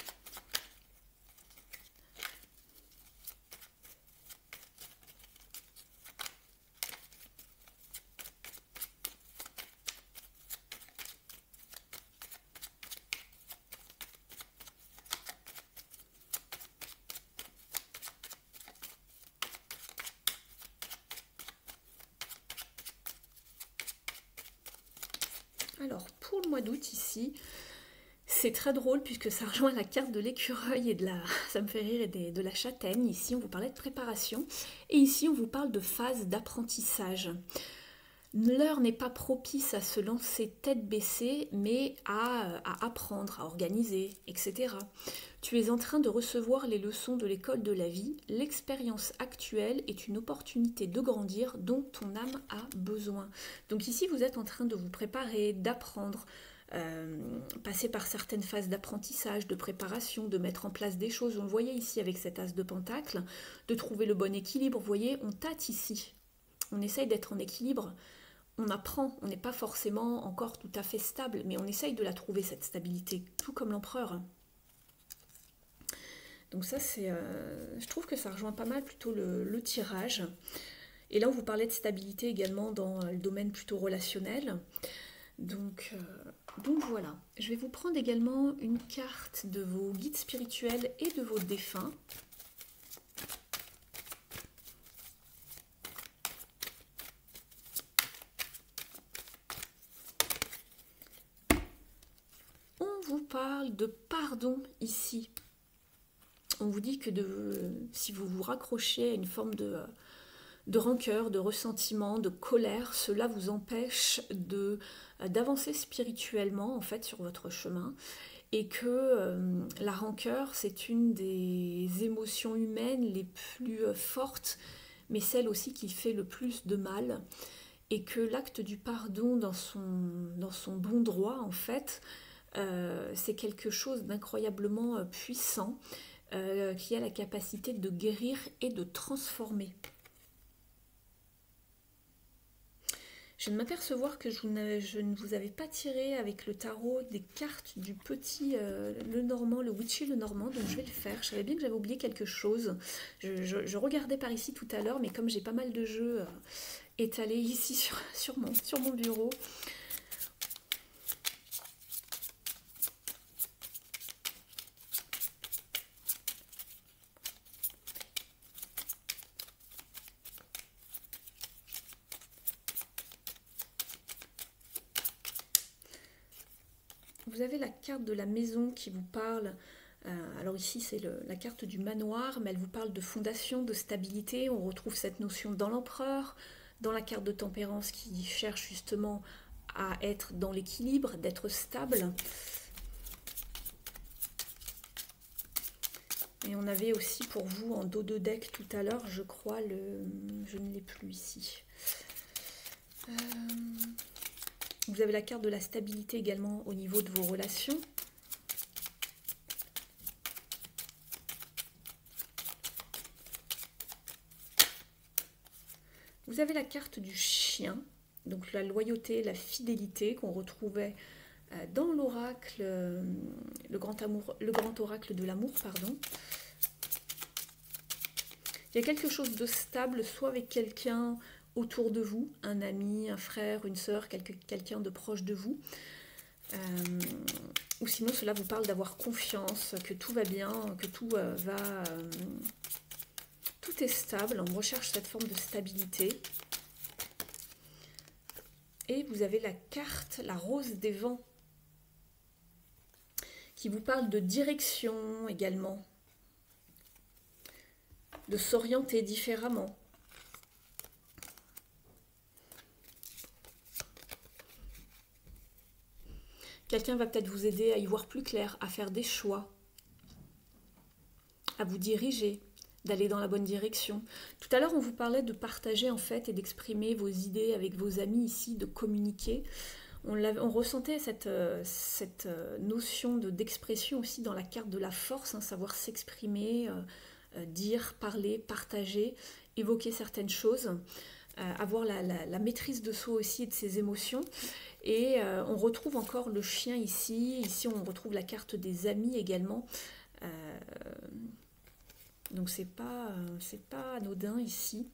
Alors, pour le mois d'août, ici, c'est très drôle puisque ça rejoint la carte de l'écureuil et de la... ça me fait rire, et de la châtaigne. Ici, on vous parlait de préparation. Et ici, on vous parle de phase d'apprentissage. L'heure n'est pas propice à se lancer tête baissée, mais à apprendre, à organiser, etc. Tu es en train de recevoir les leçons de l'école de la vie. L'expérience actuelle est une opportunité de grandir dont ton âme a besoin. Donc ici, vous êtes en train de vous préparer, d'apprendre, passer par certaines phases d'apprentissage, de préparation, de mettre en place des choses. On le voyait ici avec cet as de pentacle, de trouver le bon équilibre. Vous voyez, on tâte ici. On essaye d'être en équilibre. On apprend, on n'est pas forcément encore tout à fait stable, mais on essaye de la trouver, cette stabilité, tout comme l'empereur. Donc ça, c'est, je trouve que ça rejoint pas mal plutôt le tirage. Et là, on vous parlait de stabilité également dans le domaine plutôt relationnel. Donc voilà. Je vais vous prendre également une carte de vos guides spirituels et de vos défunts. On vous parle de pardon ici. On vous dit que si vous vous raccrochez à une forme de rancœur, de ressentiment, de colère, cela vous empêche d'avancer spirituellement en fait sur votre chemin, et que la rancœur, c'est une des émotions humaines les plus fortes, mais celle aussi qui fait le plus de mal, et que l'acte du pardon dans son bon droit en fait, c'est quelque chose d'incroyablement puissant, qui a la capacité de guérir et de transformer. Je viens de m'apercevoir que je ne vous avais pas tiré avec le tarot des cartes du petit le Normand, le Witchy le Normand, donc je vais le faire. Je savais bien que j'avais oublié quelque chose. Je regardais par ici tout à l'heure, mais comme j'ai pas mal de jeux étalés ici sur mon bureau, vous avez la carte de la maison qui vous parle. Alors ici, c'est la carte du manoir, mais elle vous parle de fondation, de stabilité. On retrouve cette notion dans l'empereur, dans la carte de tempérance qui cherche justement à être dans l'équilibre, d'être stable. Et on avait aussi pour vous en dos de deck tout à l'heure, je crois, je ne l'ai plus ici. Vous avez la carte de la stabilité également au niveau de vos relations. Vous avez la carte du chien, donc la loyauté, la fidélité qu'on retrouvait dans l'oracle, le grand oracle de l'amour, pardon. Il y a quelque chose de stable, soit avec quelqu'un autour de vous, un ami, un frère, une sœur, quelqu'un de proche de vous. Ou sinon cela vous parle d'avoir confiance, que tout va bien, que tout tout est stable, on recherche cette forme de stabilité. Et vous avez la carte, la rose des vents, qui vous parle de direction également, de s'orienter différemment. Quelqu'un va peut-être vous aider à y voir plus clair, à faire des choix, à vous diriger, d'aller dans la bonne direction. Tout à l'heure, on vous parlait de partager en fait et d'exprimer vos idées avec vos amis ici, de communiquer. On ressentait cette notion d'expression aussi dans la carte de la force, hein, savoir s'exprimer, dire, parler, partager, évoquer certaines choses, avoir la maîtrise de soi aussi et de ses émotions. Et on retrouve encore le chien ici. Ici, on retrouve la carte des amis également. Donc c'est pas anodin ici.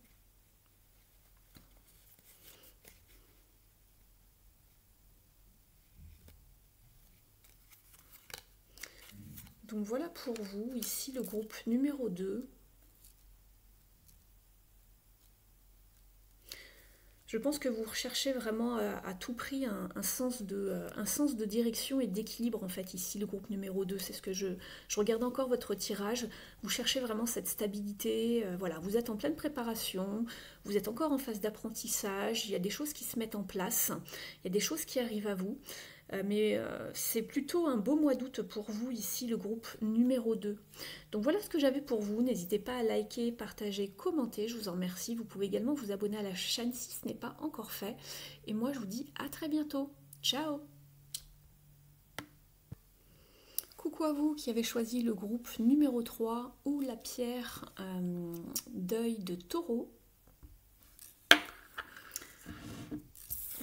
Donc voilà pour vous, ici le groupe numéro 2. Je pense que vous recherchez vraiment à tout prix un sens de direction et d'équilibre en fait ici, le groupe numéro 2. C'est ce que je regarde encore votre tirage. Vous cherchez vraiment cette stabilité. Voilà, vous êtes en pleine préparation. Vous êtes encore en phase d'apprentissage. Il y a des choses qui se mettent en place. Il y a des choses qui arrivent à vous. Mais c'est plutôt un beau mois d'août pour vous ici, le groupe numéro 2. Donc voilà ce que j'avais pour vous. N'hésitez pas à liker, partager, commenter. Je vous en remercie. Vous pouvez également vous abonner à la chaîne si ce n'est pas encore fait. Et moi, je vous dis à très bientôt. Ciao! Coucou à vous qui avez choisi le groupe numéro 3 ou la pierre d'œil de taureau.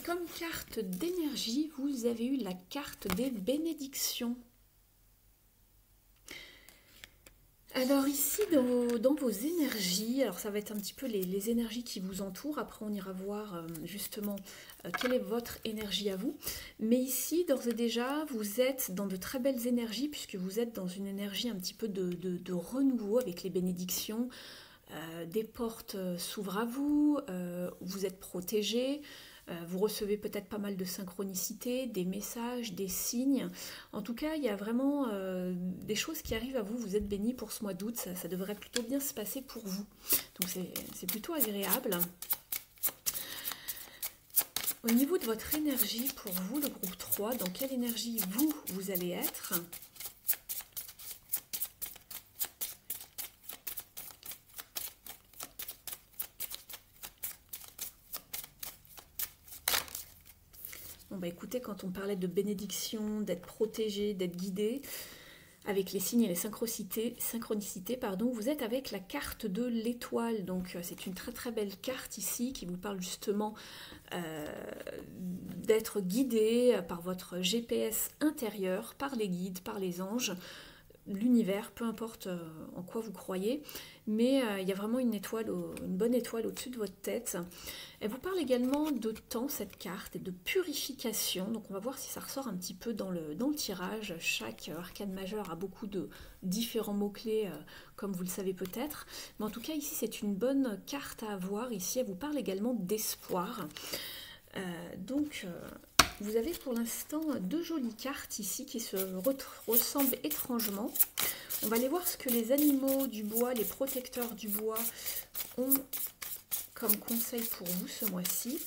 Comme carte d'énergie, vous avez eu la carte des bénédictions. Alors ici, dans vos énergies, alors ça va être un petit peu les énergies qui vous entourent. Après, on ira voir justement quelle est votre énergie à vous. Mais ici, d'ores et déjà, vous êtes dans de très belles énergies puisque vous êtes dans une énergie un petit peu de renouveau avec les bénédictions. Des portes s'ouvrent à vous, vous êtes protégé. Vous recevez peut-être pas mal de synchronicité, des messages, des signes. En tout cas, il y a vraiment des choses qui arrivent à vous. Vous êtes bénis pour ce mois d'août. Ça devrait plutôt bien se passer pour vous. Donc c'est plutôt agréable. Au niveau de votre énergie, pour vous, le groupe 3, dans quelle énergie vous allez être ? Bon bah écoutez, quand on parlait de bénédiction, d'être protégé, d'être guidé, avec les signes et les synchronicités, pardon, vous êtes avec la carte de l'étoile. Donc c'est une très très belle carte ici qui vous parle justement d'être guidé par votre GPS intérieur, par les guides, par les anges, l'univers, peu importe en quoi vous croyez, mais il y a vraiment une bonne étoile au-dessus de votre tête. Elle vous parle également de temps, cette carte, et de purification. Donc on va voir si ça ressort un petit peu dans le tirage. Chaque arcane majeur a beaucoup de différents mots-clés, comme vous le savez peut-être. Mais en tout cas, ici, c'est une bonne carte à avoir. Ici, elle vous parle également d'espoir. Donc, vous avez pour l'instant 2 jolies cartes ici qui se ressemblent étrangement. On va aller voir ce que les animaux du bois, les protecteurs du bois ont comme conseil pour vous ce mois-ci.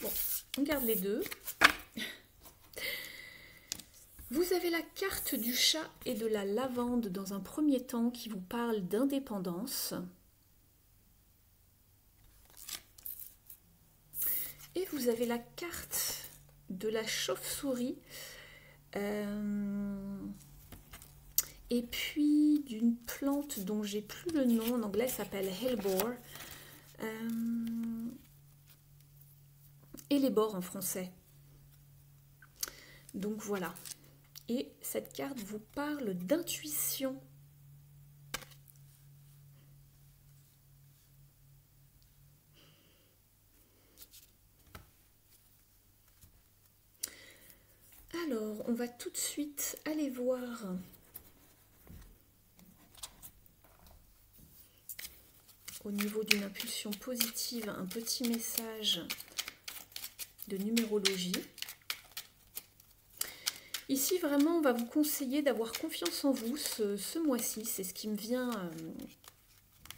Bon, on garde les deux. Vous avez la carte du chat et de la lavande dans un premier temps qui vous parle d'indépendance. Et vous avez la carte de la chauve-souris et puis d'une plante dont j'ai plus le nom, en anglais ça s'appelle hellebore, et les bords en français. Donc voilà. Et cette carte vous parle d'intuition. Alors, on va tout de suite aller voir au niveau d'une impulsion positive un petit message de numérologie. Ici, vraiment, on va vous conseiller d'avoir confiance en vous ce mois-ci. C'est ce qui me vient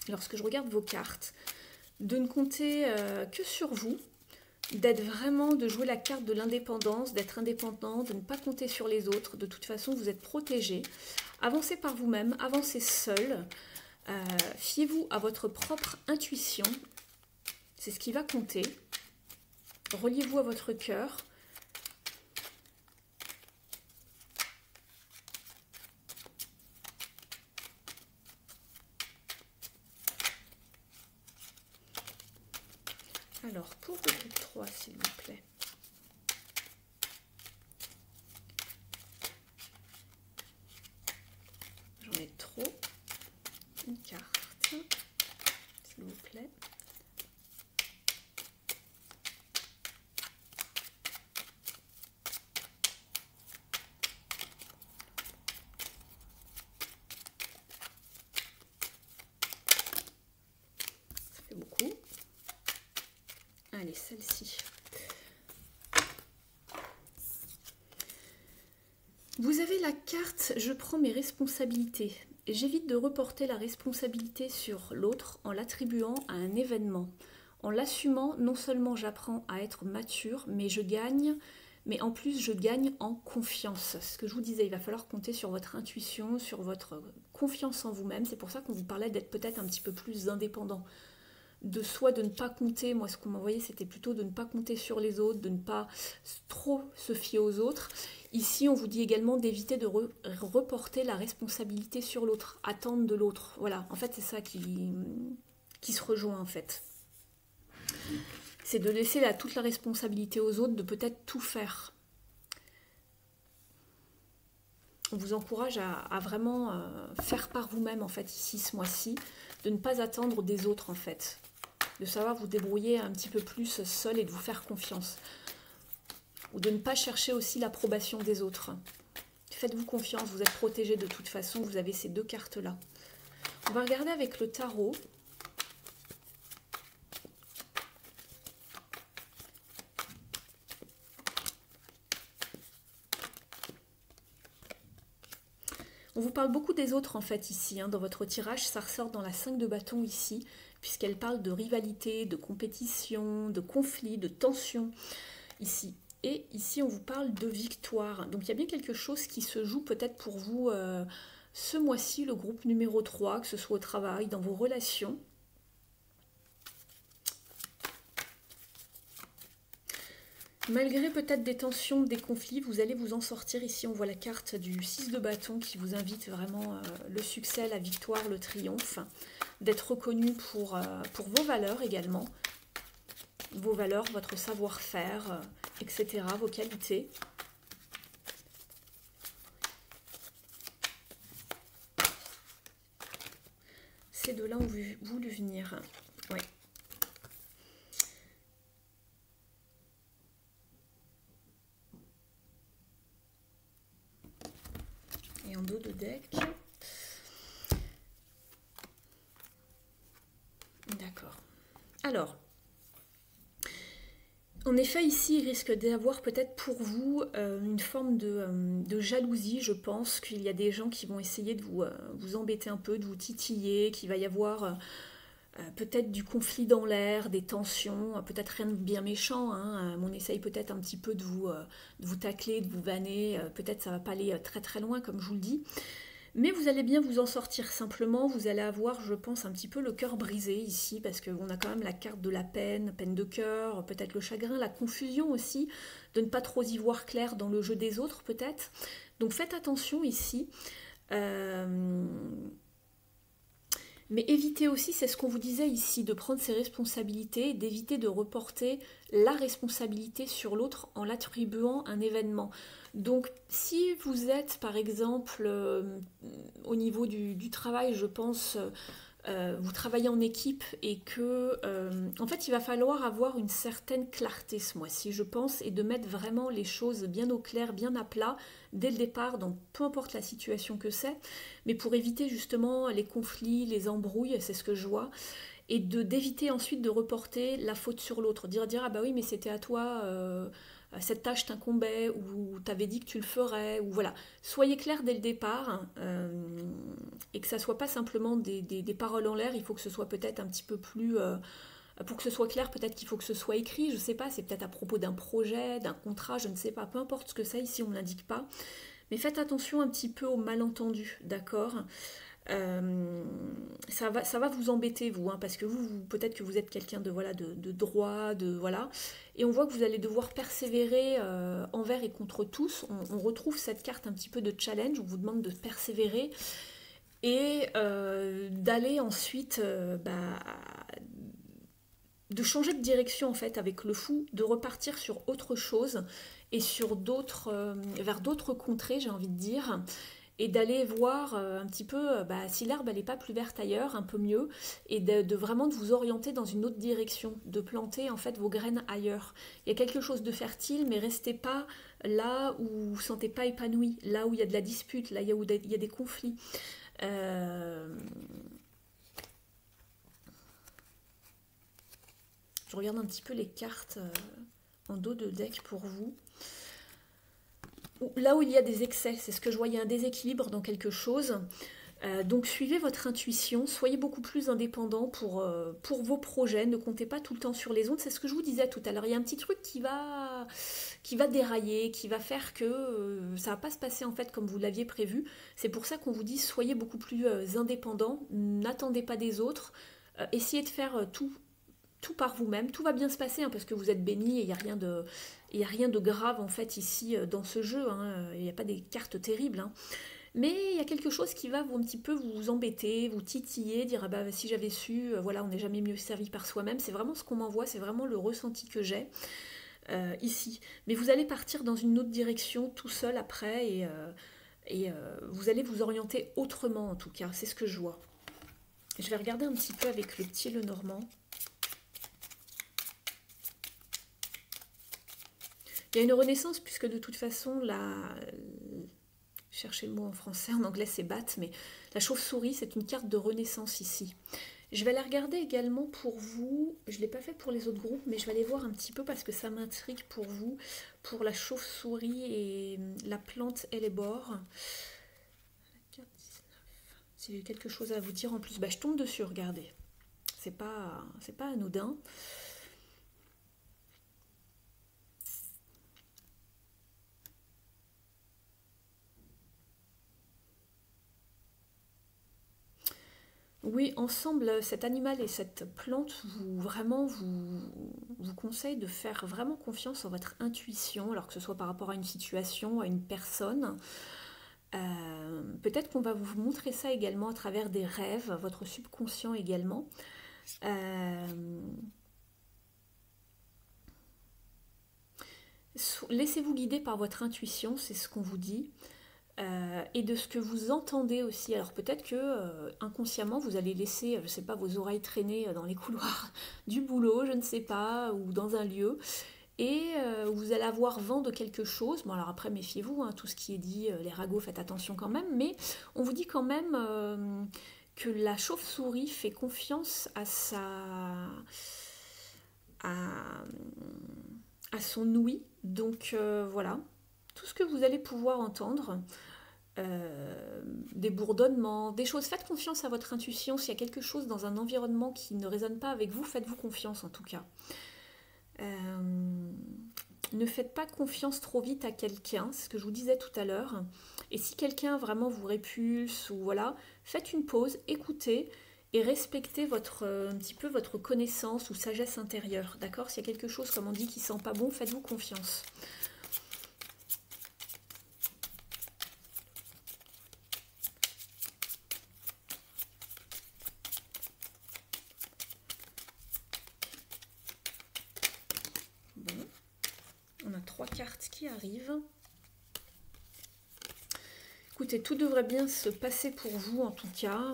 lorsque je regarde vos cartes. De ne compter que sur vous. D'être vraiment, de jouer la carte de l'indépendance, d'être indépendant, de ne pas compter sur les autres. De toute façon, vous êtes protégé. Avancez par vous-même, avancez seul. Fiez-vous à votre propre intuition. C'est ce qui va compter. Reliez-vous à votre cœur. Alors, pour le groupe 3, s'il vous plaît. J'en ai trop. Une carte, s'il vous plaît. Ça fait beaucoup. Allez, celle-ci. Vous avez la carte « Je prends mes responsabilités ». J'évite de reporter la responsabilité sur l'autre en l'attribuant à un événement. En l'assumant, non seulement j'apprends à être mature, mais je gagne, mais en plus je gagne en confiance. Ce que je vous disais, il va falloir compter sur votre intuition, sur votre confiance en vous-même. C'est pour ça qu'on vous parlait d'être peut-être un petit peu plus indépendant. De soi, de ne pas compter, moi ce qu'on m'envoyait c'était plutôt de ne pas compter sur les autres, de ne pas trop se fier aux autres. Ici on vous dit également d'éviter de reporter la responsabilité sur l'autre, attendre de l'autre. Voilà, en fait c'est ça qui se rejoint en fait. C'est de laisser toute la responsabilité aux autres, de peut-être tout faire. On vous encourage à vraiment faire par vous-même en fait ici ce mois-ci, de ne pas attendre des autres en fait. De savoir vous débrouiller un petit peu plus seul et de vous faire confiance. Ou de ne pas chercher aussi l'approbation des autres. Faites-vous confiance, vous êtes protégé de toute façon, vous avez ces deux cartes-là. On va regarder avec le tarot. On vous parle beaucoup des autres en fait ici, dans votre tirage, ça ressort dans la 5 de bâton ici, puisqu'elle parle de rivalité, de compétition, de conflit, de tension ici. Et ici on vous parle de victoire, donc il y a bien quelque chose qui se joue peut-être pour vous ce mois-ci, le groupe numéro 3, que ce soit au travail, dans vos relations. Malgré peut-être des tensions, des conflits, vous allez vous en sortir. Ici, on voit la carte du 6 de bâton qui vous invite vraiment le succès, la victoire, le triomphe. D'être reconnu pour vos valeurs également. Vos valeurs, votre savoir-faire, etc., vos qualités. Ces deux-là ont voulu venir. Ouais. dos de deck. D'accord. Alors, en effet, ici, il risque d'y avoir peut-être pour vous une forme de jalousie. Je pense qu'il y a des gens qui vont essayer de vous embêter un peu, de vous titiller, qu'il va y avoir peut-être du conflit dans l'air, des tensions, peut-être rien de bien méchant, hein, on essaye peut-être un petit peu de vous tacler, de vous vanner, peut-être ça va pas aller très très loin comme je vous le dis. Mais vous allez bien vous en sortir simplement, vous allez avoir, je pense, un petit peu le cœur brisé ici, parce qu'on a quand même la carte de la peine, peine de cœur, peut-être le chagrin, la confusion aussi, de ne pas trop y voir clair dans le jeu des autres peut-être. Donc faites attention ici. Mais évitez aussi, c'est ce qu'on vous disait ici, de prendre ses responsabilités, d'éviter de reporter la responsabilité sur l'autre en l'attribuant un événement. Donc si vous êtes par exemple au niveau du travail, je pense, vous travaillez en équipe et que en fait il va falloir avoir une certaine clarté ce mois-ci, je pense, et de mettre vraiment les choses bien au clair, bien à plat dès le départ, dans peu importe la situation que c'est, mais pour éviter justement les conflits, les embrouilles, c'est ce que je vois, et d'éviter ensuite de reporter la faute sur l'autre, dire ah bah oui mais c'était à toi, cette tâche t'incombait, ou t'avais dit que tu le ferais, ou voilà. Soyez clair dès le départ, et que ça soit pas simplement des paroles en l'air, il faut que ce soit peut-être un petit peu plus... pour que ce soit clair, peut-être qu'il faut que ce soit écrit, je sais pas, c'est peut-être à propos d'un projet, d'un contrat, je ne sais pas, peu importe ce que c'est, ici on ne l'indique pas. Mais faites attention un petit peu aux malentendus, d'accord? Ça va vous embêter vous, hein, parce que vous peut-être que vous êtes quelqu'un de voilà de droit, de voilà, et on voit que vous allez devoir persévérer envers et contre tous. On retrouve cette carte un petit peu de challenge, on vous demande de persévérer et d'aller ensuite de changer de direction en fait avec le fou, de repartir sur autre chose et sur vers d'autres contrées, j'ai envie de dire, et d'aller voir un petit peu si l'herbe elle n'est pas plus verte ailleurs, un peu mieux, et de vraiment de vous orienter dans une autre direction, de planter en fait vos graines ailleurs. Il y a quelque chose de fertile, mais restez pas là où vous ne vous sentez pas épanoui, là où il y a de la dispute, là où il y a des conflits. Je regarde un petit peu les cartes en dos de deck pour vous. Là où il y a des excès, c'est ce que je vois, il y a un déséquilibre dans quelque chose. Donc suivez votre intuition, soyez beaucoup plus indépendant pour vos projets, ne comptez pas tout le temps sur les autres, c'est ce que je vous disais tout à l'heure, il y a un petit truc qui va dérailler, qui va faire que ça va pas se passer en fait comme vous l'aviez prévu, c'est pour ça qu'on vous dit soyez beaucoup plus indépendant, n'attendez pas des autres, essayez de faire tout par vous-même, tout va bien se passer hein, parce que vous êtes béni et il n'y a rien de grave en fait ici dans ce jeu, hein, il n'y a pas des cartes terribles, hein. Mais il y a quelque chose qui va un petit peu vous embêter, vous titiller, dire ah bah si j'avais su, voilà, on n'est jamais mieux servi par soi-même. C'est vraiment ce qu'on m'envoie, c'est vraiment le ressenti que j'ai ici. Mais vous allez partir dans une autre direction tout seul après et vous allez vous orienter autrement en tout cas, c'est ce que je vois. Je vais regarder un petit peu avec le petit Lenormand. Il y a une renaissance puisque de toute façon chercher le mot en français, en anglais c'est bat, mais la chauve-souris c'est une carte de renaissance ici. Je vais la regarder également pour vous, je ne l'ai pas fait pour les autres groupes, mais je vais aller voir un petit peu parce que ça m'intrigue pour vous, pour la chauve-souris et la plante et les bords. Si j'ai quelque chose à vous dire en plus, je tombe dessus, regardez. C'est pas anodin. Oui, ensemble, cet animal et cette plante vous conseillent de faire vraiment confiance en votre intuition, alors que ce soit par rapport à une situation, à une personne. Peut-être qu'on va vous montrer ça également à travers des rêves, votre subconscient également. Laissez-vous guider par votre intuition, c'est ce qu'on vous dit. Et de ce que vous entendez aussi. Alors peut-être que inconsciemment vous allez laisser, je sais pas, vos oreilles traîner dans les couloirs du boulot, je ne sais pas, ou dans un lieu, et vous allez avoir vent de quelque chose. Bon, alors après, méfiez-vous, hein, tout ce qui est dit, les ragots, faites attention quand même, mais on vous dit quand même que la chauve-souris fait confiance à, à son ouïe. Donc voilà, tout ce que vous allez pouvoir entendre, des bourdonnements, des choses. Faites confiance à votre intuition. S'il y a quelque chose dans un environnement qui ne résonne pas avec vous, faites-vous confiance en tout cas. Ne faites pas confiance trop vite à quelqu'un, c'est ce que je vous disais tout à l'heure. Et si quelqu'un vraiment vous répulse ou voilà, faites une pause, écoutez et respectez un petit peu votre connaissance ou sagesse intérieure. D'accord? S'il y a quelque chose, comme on dit, qui sent pas bon, faites-vous confiance. Bon, on a 3 cartes qui arrivent. Écoutez, tout devrait bien se passer pour vous en tout cas.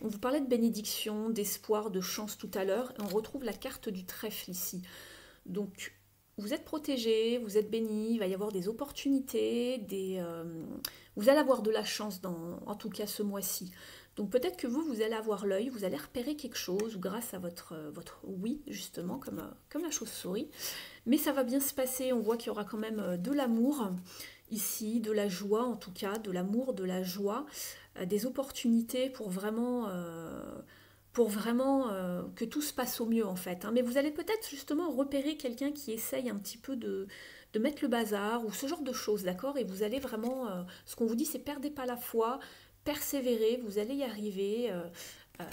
On vous parlait de bénédiction, d'espoir, de chance tout à l'heure. Et on retrouve la carte du trèfle ici. Donc, vous êtes protégé, vous êtes béni, il va y avoir des opportunités, vous allez avoir de la chance en tout cas ce mois-ci. Donc peut-être que vous allez avoir l'œil, vous allez repérer quelque chose, ou grâce à votre oui, justement, comme la chauve-souris. Mais ça va bien se passer, on voit qu'il y aura quand même de l'amour ici, de la joie en tout cas, de l'amour, de la joie, des opportunités pour vraiment que tout se passe au mieux en fait. Hein. Mais vous allez peut-être justement repérer quelqu'un qui essaye un petit peu de mettre le bazar ou ce genre de choses, d'accord? Et vous allez vraiment, ce qu'on vous dit c'est perdez pas la foi, persévérez, vous allez y arriver. Euh,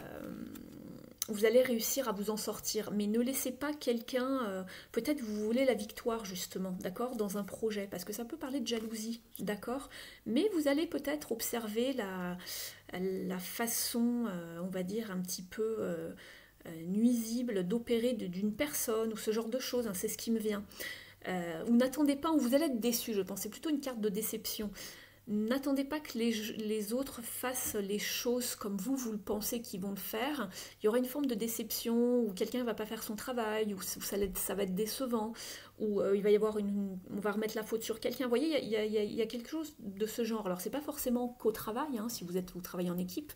vous allez réussir à vous en sortir, mais ne laissez pas quelqu'un, peut-être vous voulez la victoire justement, d'accord, dans un projet, parce que ça peut parler de jalousie, d'accord, mais vous allez peut-être observer la façon, on va dire, un petit peu nuisible d'opérer d'une personne ou ce genre de choses, hein, c'est ce qui me vient. Ou n'attendez pas, ou vous allez être déçu, je pense, c'est plutôt une carte de déception. N'attendez pas que les autres fassent les choses comme vous le pensez qu'ils vont le faire. Il y aura une forme de déception, ou quelqu'un ne va pas faire son travail, ou ça va être décevant, ou il va y avoir on va remettre la faute sur quelqu'un. Vous voyez, il y a quelque chose de ce genre. Alors, c'est pas forcément qu'au travail, hein, si vous travaillez en équipe,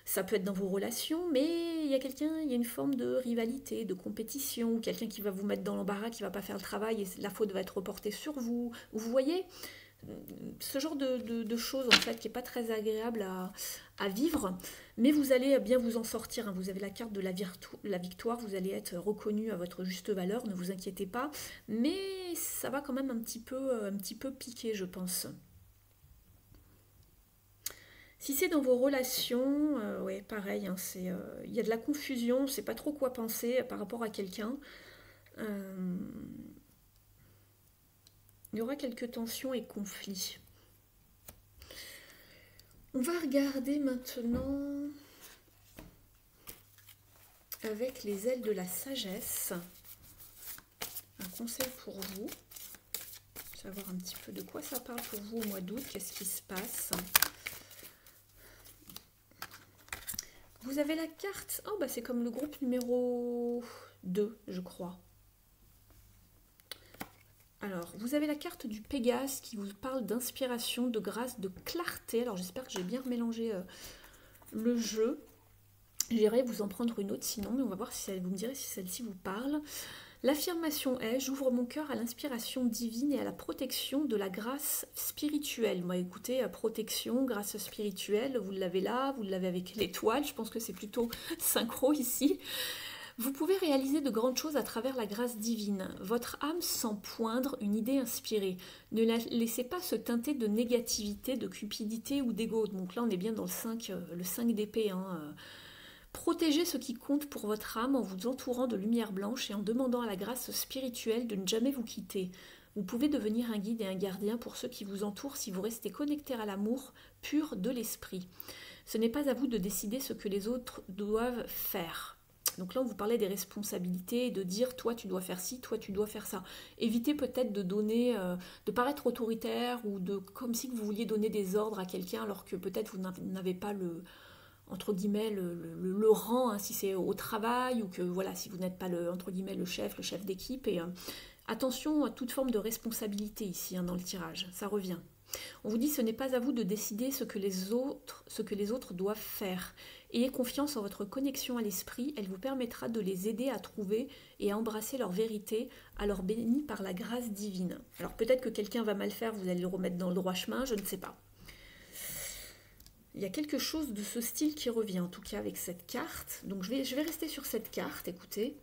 ça peut être dans vos relations, mais il y a une forme de rivalité, de compétition, ou quelqu'un qui va vous mettre dans l'embarras, qui va pas faire le travail, et la faute va être reportée sur vous. Vous voyez ce genre de choses en fait qui n'est pas très agréable à vivre, mais vous allez bien vous en sortir, hein. Vous avez la carte de la victoire, vous allez être reconnu à votre juste valeur, ne vous inquiétez pas, mais ça va quand même un petit peu piquer, je pense. Si c'est dans vos relations, ouais, pareil, hein, y a de la confusion, on ne sait pas trop quoi penser par rapport à quelqu'un. Euh, il y aura quelques tensions et conflits. On va regarder maintenant avec les ailes de la sagesse. Un conseil pour vous. Savoir un petit peu de quoi ça parle pour vous au mois d'août. Qu'est-ce qui se passe? Vous avez la carte. Oh, bah c'est comme le groupe numéro 2, je crois. Alors, vous avez la carte du Pégase qui vous parle d'inspiration, de grâce, de clarté. Alors, j'espère que j'ai bien mélangé le jeu. J'irai vous en prendre une autre sinon, mais on va voir si vous me direz si celle-ci vous parle. L'affirmation est « J'ouvre mon cœur à l'inspiration divine et à la protection de la grâce spirituelle ». Moi, écoutez, protection, grâce spirituelle, vous l'avez là, vous l'avez avec l'étoile. Je pense que c'est plutôt synchro ici. Vous pouvez réaliser de grandes choses à travers la grâce divine. Votre âme sent poindre une idée inspirée. Ne la laissez pas se teinter de négativité, de cupidité ou d'ego. Donc là, on est bien dans le 5 d'épée. Hein. Protégez ce qui compte pour votre âme en vous entourant de lumière blanche et en demandant à la grâce spirituelle de ne jamais vous quitter. Vous pouvez devenir un guide et un gardien pour ceux qui vous entourent si vous restez connecté à l'amour pur de l'esprit. Ce n'est pas à vous de décider ce que les autres doivent faire. Donc là, on vous parlait des responsabilités et de dire toi tu dois faire ci, toi tu dois faire ça. Évitez peut-être de donner, de paraître autoritaire ou comme si vous vouliez donner des ordres à quelqu'un alors que peut-être vous n'avez pas entre guillemets le rang, hein, si c'est au travail ou que voilà, si vous n'êtes pas entre guillemets le chef d'équipe. Et Attention à toute forme de responsabilité ici dans le tirage, ça revient. On vous dit ce n'est pas à vous de décider ce que les autres doivent faire. Ayez confiance en votre connexion à l'esprit, elle vous permettra de les aider à trouver et à embrasser leur vérité, alors bénis par la grâce divine. Alors peut-être que quelqu'un va mal faire, vous allez le remettre dans le droit chemin, je ne sais pas. Il y a quelque chose de ce style qui revient, en tout cas avec cette carte. Donc je vais rester sur cette carte, écoutez.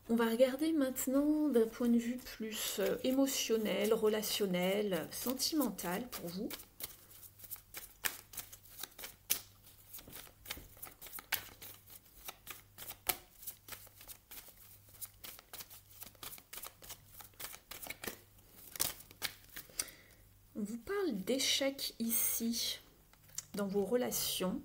On va regarder maintenant d'un point de vue plus émotionnel, relationnel, sentimental pour vous. On vous parle d'échec ici dans vos relations.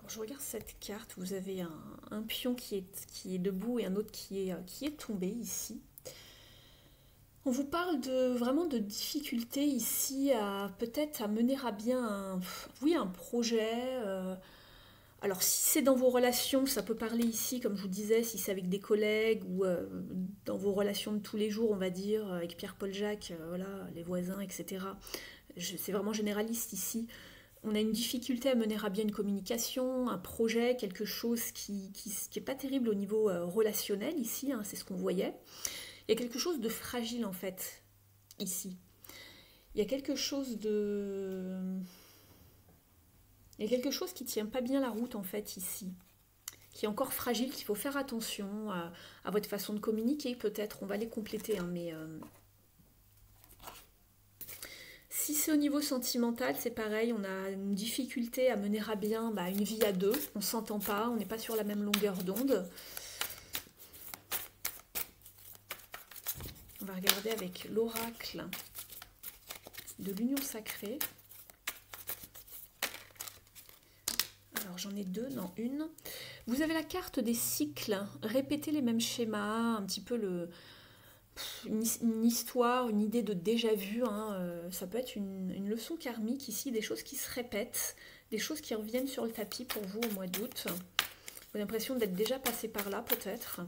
Je regarde cette carte, vous avez un pion qui est debout et un autre qui est tombé ici. On vous parle vraiment de difficultés ici à peut-être à mener à bien un projet. Alors si c'est dans vos relations, ça peut parler ici, comme je vous disais, si c'est avec des collègues ou dans vos relations de tous les jours, on va dire, avec Pierre-Paul Jacques, voilà, les voisins, etc. C'est vraiment généraliste ici. On a une difficulté à mener à bien une communication, un projet, quelque chose qui est pas terrible au niveau relationnel ici, hein, c'est ce qu'on voyait. Il y a quelque chose de fragile en fait, ici. Il y a quelque chose qui tient pas bien la route en fait ici, qui est encore fragile, qu'il faut faire attention à votre façon de communiquer peut-être, on va les compléter, hein, mais... Si c'est au niveau sentimental, c'est pareil, on a une difficulté à mener à bien une vie à deux, on ne s'entend pas, on n'est pas sur la même longueur d'onde. On va regarder avec l'oracle de l'union sacrée. Alors j'en ai deux, non une. Vous avez la carte des cycles, répétez les mêmes schémas, un petit peu une histoire, une idée de déjà-vu, hein, ça peut être une leçon karmique ici, des choses qui se répètent, des choses qui reviennent sur le tapis pour vous au mois d'août. Vous avez l'impression d'être déjà passé par là peut-être.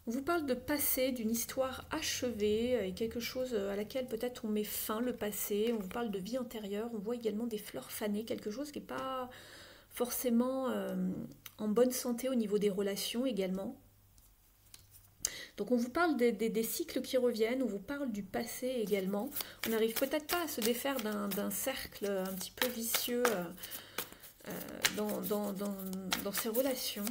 On vous parle de passé, d'une histoire achevée, et quelque chose à laquelle peut-être on met fin, le passé. On vous parle de vie antérieure, on voit également des fleurs fanées, quelque chose qui n'est pas forcément en bonne santé au niveau des relations également. Donc on vous parle des cycles qui reviennent, on vous parle du passé également. On n'arrive peut-être pas à se défaire d'un cercle un petit peu vicieux dans ces relations.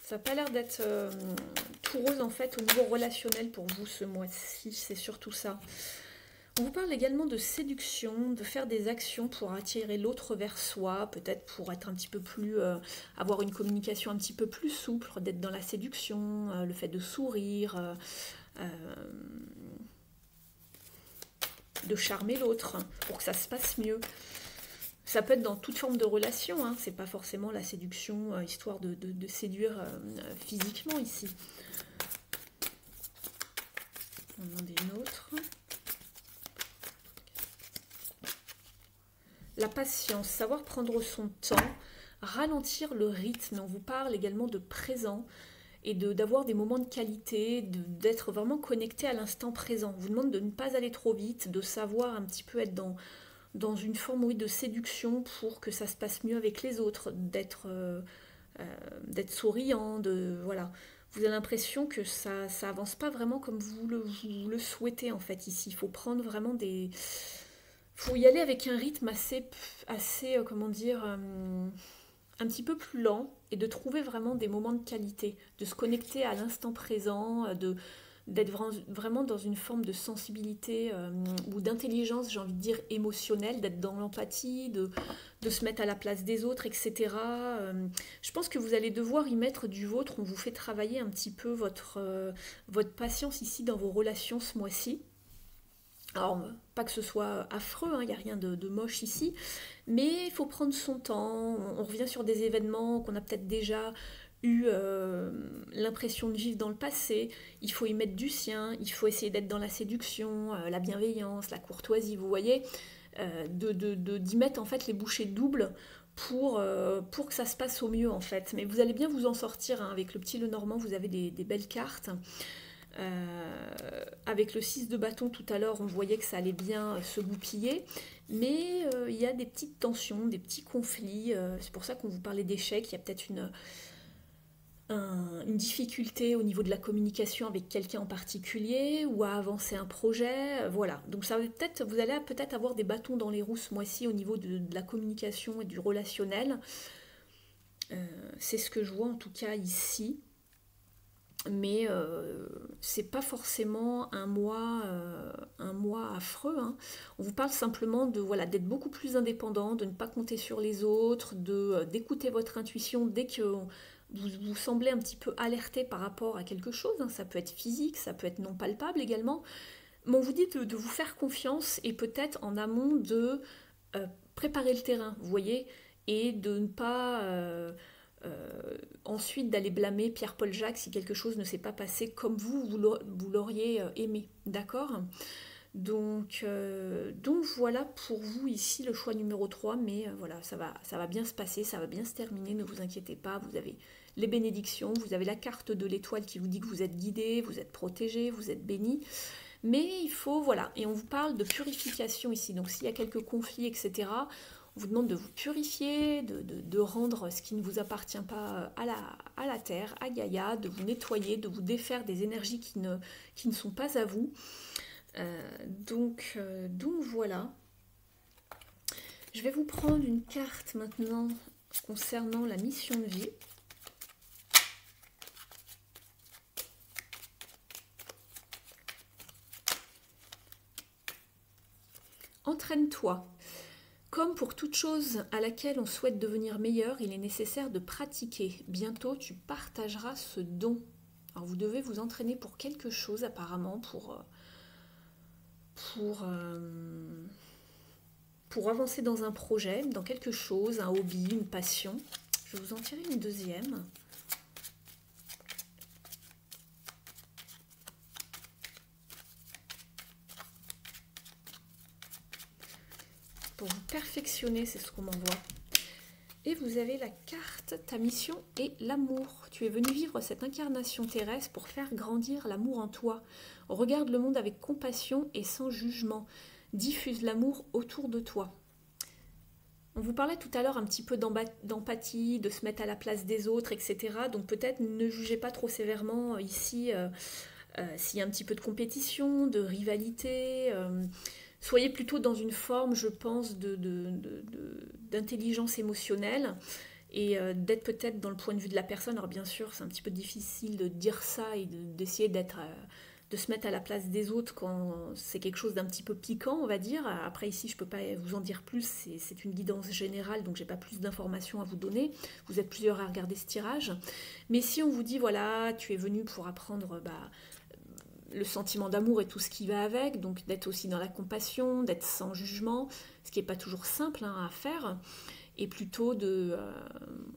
Ça n'a pas l'air d'être tout rose en fait au niveau relationnel pour vous ce mois-ci, c'est surtout ça. On vous parle également de séduction, de faire des actions pour attirer l'autre vers soi, peut-être pour être un petit peu plus, avoir une communication un petit peu plus souple, d'être dans la séduction, le fait de sourire, de charmer l'autre pour que ça se passe mieux. Ça peut être dans toute forme de relation, hein, c'est pas forcément la séduction, histoire de séduire physiquement ici. On en demande une autre. La patience, savoir prendre son temps, ralentir le rythme. On vous parle également de présent et d'avoir des moments de qualité, d'être vraiment connecté à l'instant présent. On vous demande de ne pas aller trop vite, de savoir un petit peu être dans une forme oui, de séduction pour que ça se passe mieux avec les autres, d'être souriant, voilà. Vous avez l'impression que ça avance pas vraiment comme vous le souhaitez en fait ici. Il faut prendre vraiment des... faut y aller avec un rythme assez comment dire, un petit peu plus lent et de trouver vraiment des moments de qualité, de se connecter à l'instant présent, d'être vraiment dans une forme de sensibilité ou d'intelligence, j'ai envie de dire émotionnelle, d'être dans l'empathie, de se mettre à la place des autres, etc. Je pense que vous allez devoir y mettre du vôtre. On vous fait travailler un petit peu votre patience ici dans vos relations ce mois-ci. Alors, pas que ce soit affreux, il n'y a rien de moche ici, mais il faut prendre son temps, on revient sur des événements qu'on a peut-être déjà eu l'impression de vivre dans le passé, il faut y mettre du sien, il faut essayer d'être dans la séduction, la bienveillance, la courtoisie, vous voyez, d'y mettre en fait les bouchées doubles pour que ça se passe au mieux en fait. Mais vous allez bien vous en sortir, hein. Avec le petit Lenormand, vous avez des belles cartes. Avec le 6 de bâton tout à l'heure, on voyait que ça allait bien se goupiller, mais il y a des petites tensions, des petits conflits, c'est pour ça qu'on vous parlait d'échecs, il y a peut-être une difficulté au niveau de la communication avec quelqu'un en particulier, ou à avancer un projet, voilà. Donc ça vous allez peut-être avoir des bâtons dans les roues ce mois-ci au niveau de la communication et du relationnel, c'est ce que je vois en tout cas ici. Mais c'est pas forcément un mois affreux, hein. On vous parle simplement de voilà d'être beaucoup plus indépendant, de ne pas compter sur les autres, d'écouter votre intuition dès que vous semblez un petit peu alerté par rapport à quelque chose, hein. Ça peut être physique, ça peut être non palpable également. Mais on vous dit de vous faire confiance et peut-être en amont de euh, préparer le terrain, vous voyez, et de ne pas ensuite d'aller blâmer Pierre-Paul Jacques si quelque chose ne s'est pas passé comme vous l'auriez aimé, d'accord. Donc voilà pour vous ici le choix numéro 3, mais voilà, ça va bien se passer, ça va bien se terminer, ne vous inquiétez pas, vous avez les bénédictions, vous avez la carte de l'étoile qui vous dit que vous êtes guidé, vous êtes protégé, vous êtes béni, mais il faut, voilà, et on vous parle de purification ici, donc s'il y a quelques conflits, etc., on vous demande de vous purifier, de rendre ce qui ne vous appartient pas à la terre, à Gaïa, de vous nettoyer, de vous défaire des énergies qui ne sont pas à vous. Donc voilà. Je vais vous prendre une carte maintenant concernant la mission de vie. Entraîne-toi. Comme pour toute chose à laquelle on souhaite devenir meilleur, il est nécessaire de pratiquer. Bientôt, tu partageras ce don. Alors, vous devez vous entraîner pour quelque chose, apparemment, pour avancer dans un projet, dans quelque chose, un hobby, une passion. Je vais vous en tirer une deuxième. Pour vous perfectionner, c'est ce qu'on m'envoie. Et vous avez la carte, ta mission est l'amour. Tu es venu vivre cette incarnation terrestre pour faire grandir l'amour en toi. Regarde le monde avec compassion et sans jugement. Diffuse l'amour autour de toi. On vous parlait tout à l'heure un petit peu d'empathie, de se mettre à la place des autres, etc. Donc peut-être ne jugez pas trop sévèrement ici s'il y a un petit peu de compétition, de rivalité. Soyez plutôt dans une forme, je pense, d'intelligence émotionnelle et d'être peut-être dans le point de vue de la personne. Alors bien sûr, c'est un petit peu difficile de dire ça et d'essayer de se mettre à la place des autres quand c'est quelque chose d'un petit peu piquant, on va dire. Après ici, je ne peux pas vous en dire plus, c'est une guidance générale, donc j'ai pas plus d'informations à vous donner. Vous êtes plusieurs à regarder ce tirage. Mais si on vous dit, voilà, tu es venu pour apprendre... le sentiment d'amour et tout ce qui va avec, donc d'être aussi dans la compassion, d'être sans jugement, ce qui n'est pas toujours simple à faire, et plutôt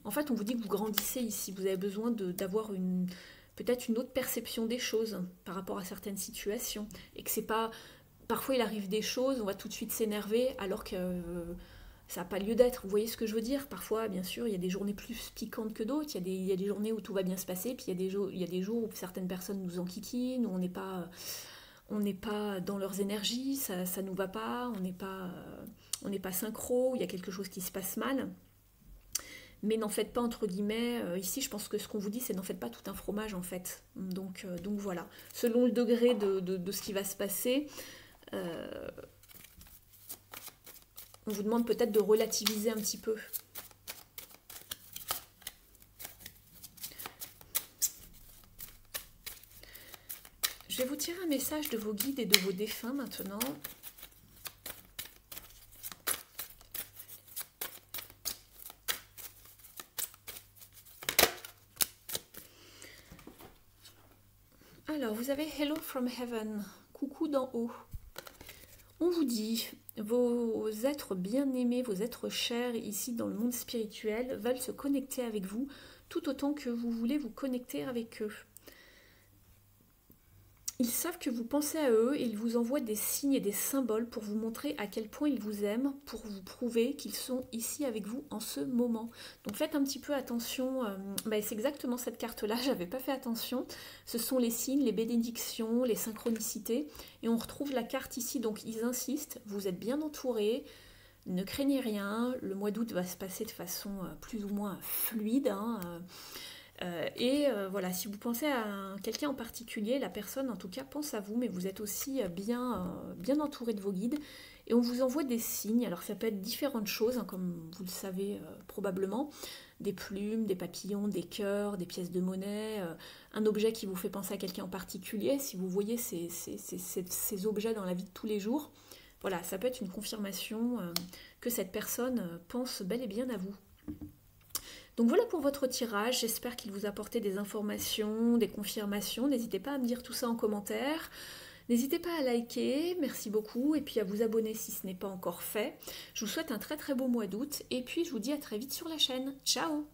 en fait, on vous dit que vous grandissez ici, vous avez besoin d'avoir peut-être une autre perception des choses par rapport à certaines situations, et que c'est pas... Parfois, il arrive des choses, on va tout de suite s'énerver, alors que... ça n'a pas lieu d'être, vous voyez ce que je veux dire. Parfois, bien sûr, il y a des journées plus piquantes que d'autres, il y a des journées où tout va bien se passer, puis il y a des jours où certaines personnes nous enquiquinent, où on n'est pas dans leurs énergies, ça ne nous va pas, on n'est pas synchro, il y a quelque chose qui se passe mal. Mais n'en faites pas entre guillemets, ici je pense que ce qu'on vous dit c'est n'en faites pas tout un fromage en fait. Donc voilà, selon le degré de ce qui va se passer, on vous demande peut-être de relativiser un petit peu. Je vais vous tirer un message de vos guides et de vos défunts maintenant. Alors, vous avez Hello from Heaven, coucou d'en haut. On vous dit, vos êtres bien-aimés, vos êtres chers ici dans le monde spirituel veulent se connecter avec vous tout autant que vous voulez vous connecter avec eux. Ils savent que vous pensez à eux et ils vous envoient des signes et des symboles pour vous montrer à quel point ils vous aiment, pour vous prouver qu'ils sont ici avec vous en ce moment. Donc faites un petit peu attention, c'est exactement cette carte-là, j'avais pas fait attention. Ce sont les signes, les bénédictions, les synchronicités. Et on retrouve la carte ici, donc ils insistent, vous êtes bien entourés, ne craignez rien, le mois d'août va se passer de façon plus ou moins fluide. Voilà, si vous pensez à quelqu'un en particulier, la personne en tout cas pense à vous, mais vous êtes aussi bien entouré de vos guides. Et on vous envoie des signes, alors ça peut être différentes choses, hein, comme vous le savez probablement, des plumes, des papillons, des cœurs, des pièces de monnaie, un objet qui vous fait penser à quelqu'un en particulier, si vous voyez ces objets dans la vie de tous les jours. Voilà, ça peut être une confirmation que cette personne pense bel et bien à vous. Donc voilà pour votre tirage, j'espère qu'il vous a apporté des informations, des confirmations. N'hésitez pas à me dire tout ça en commentaire. N'hésitez pas à liker, merci beaucoup, et puis à vous abonner si ce n'est pas encore fait. Je vous souhaite un très très beau mois d'août, et puis je vous dis à très vite sur la chaîne. Ciao!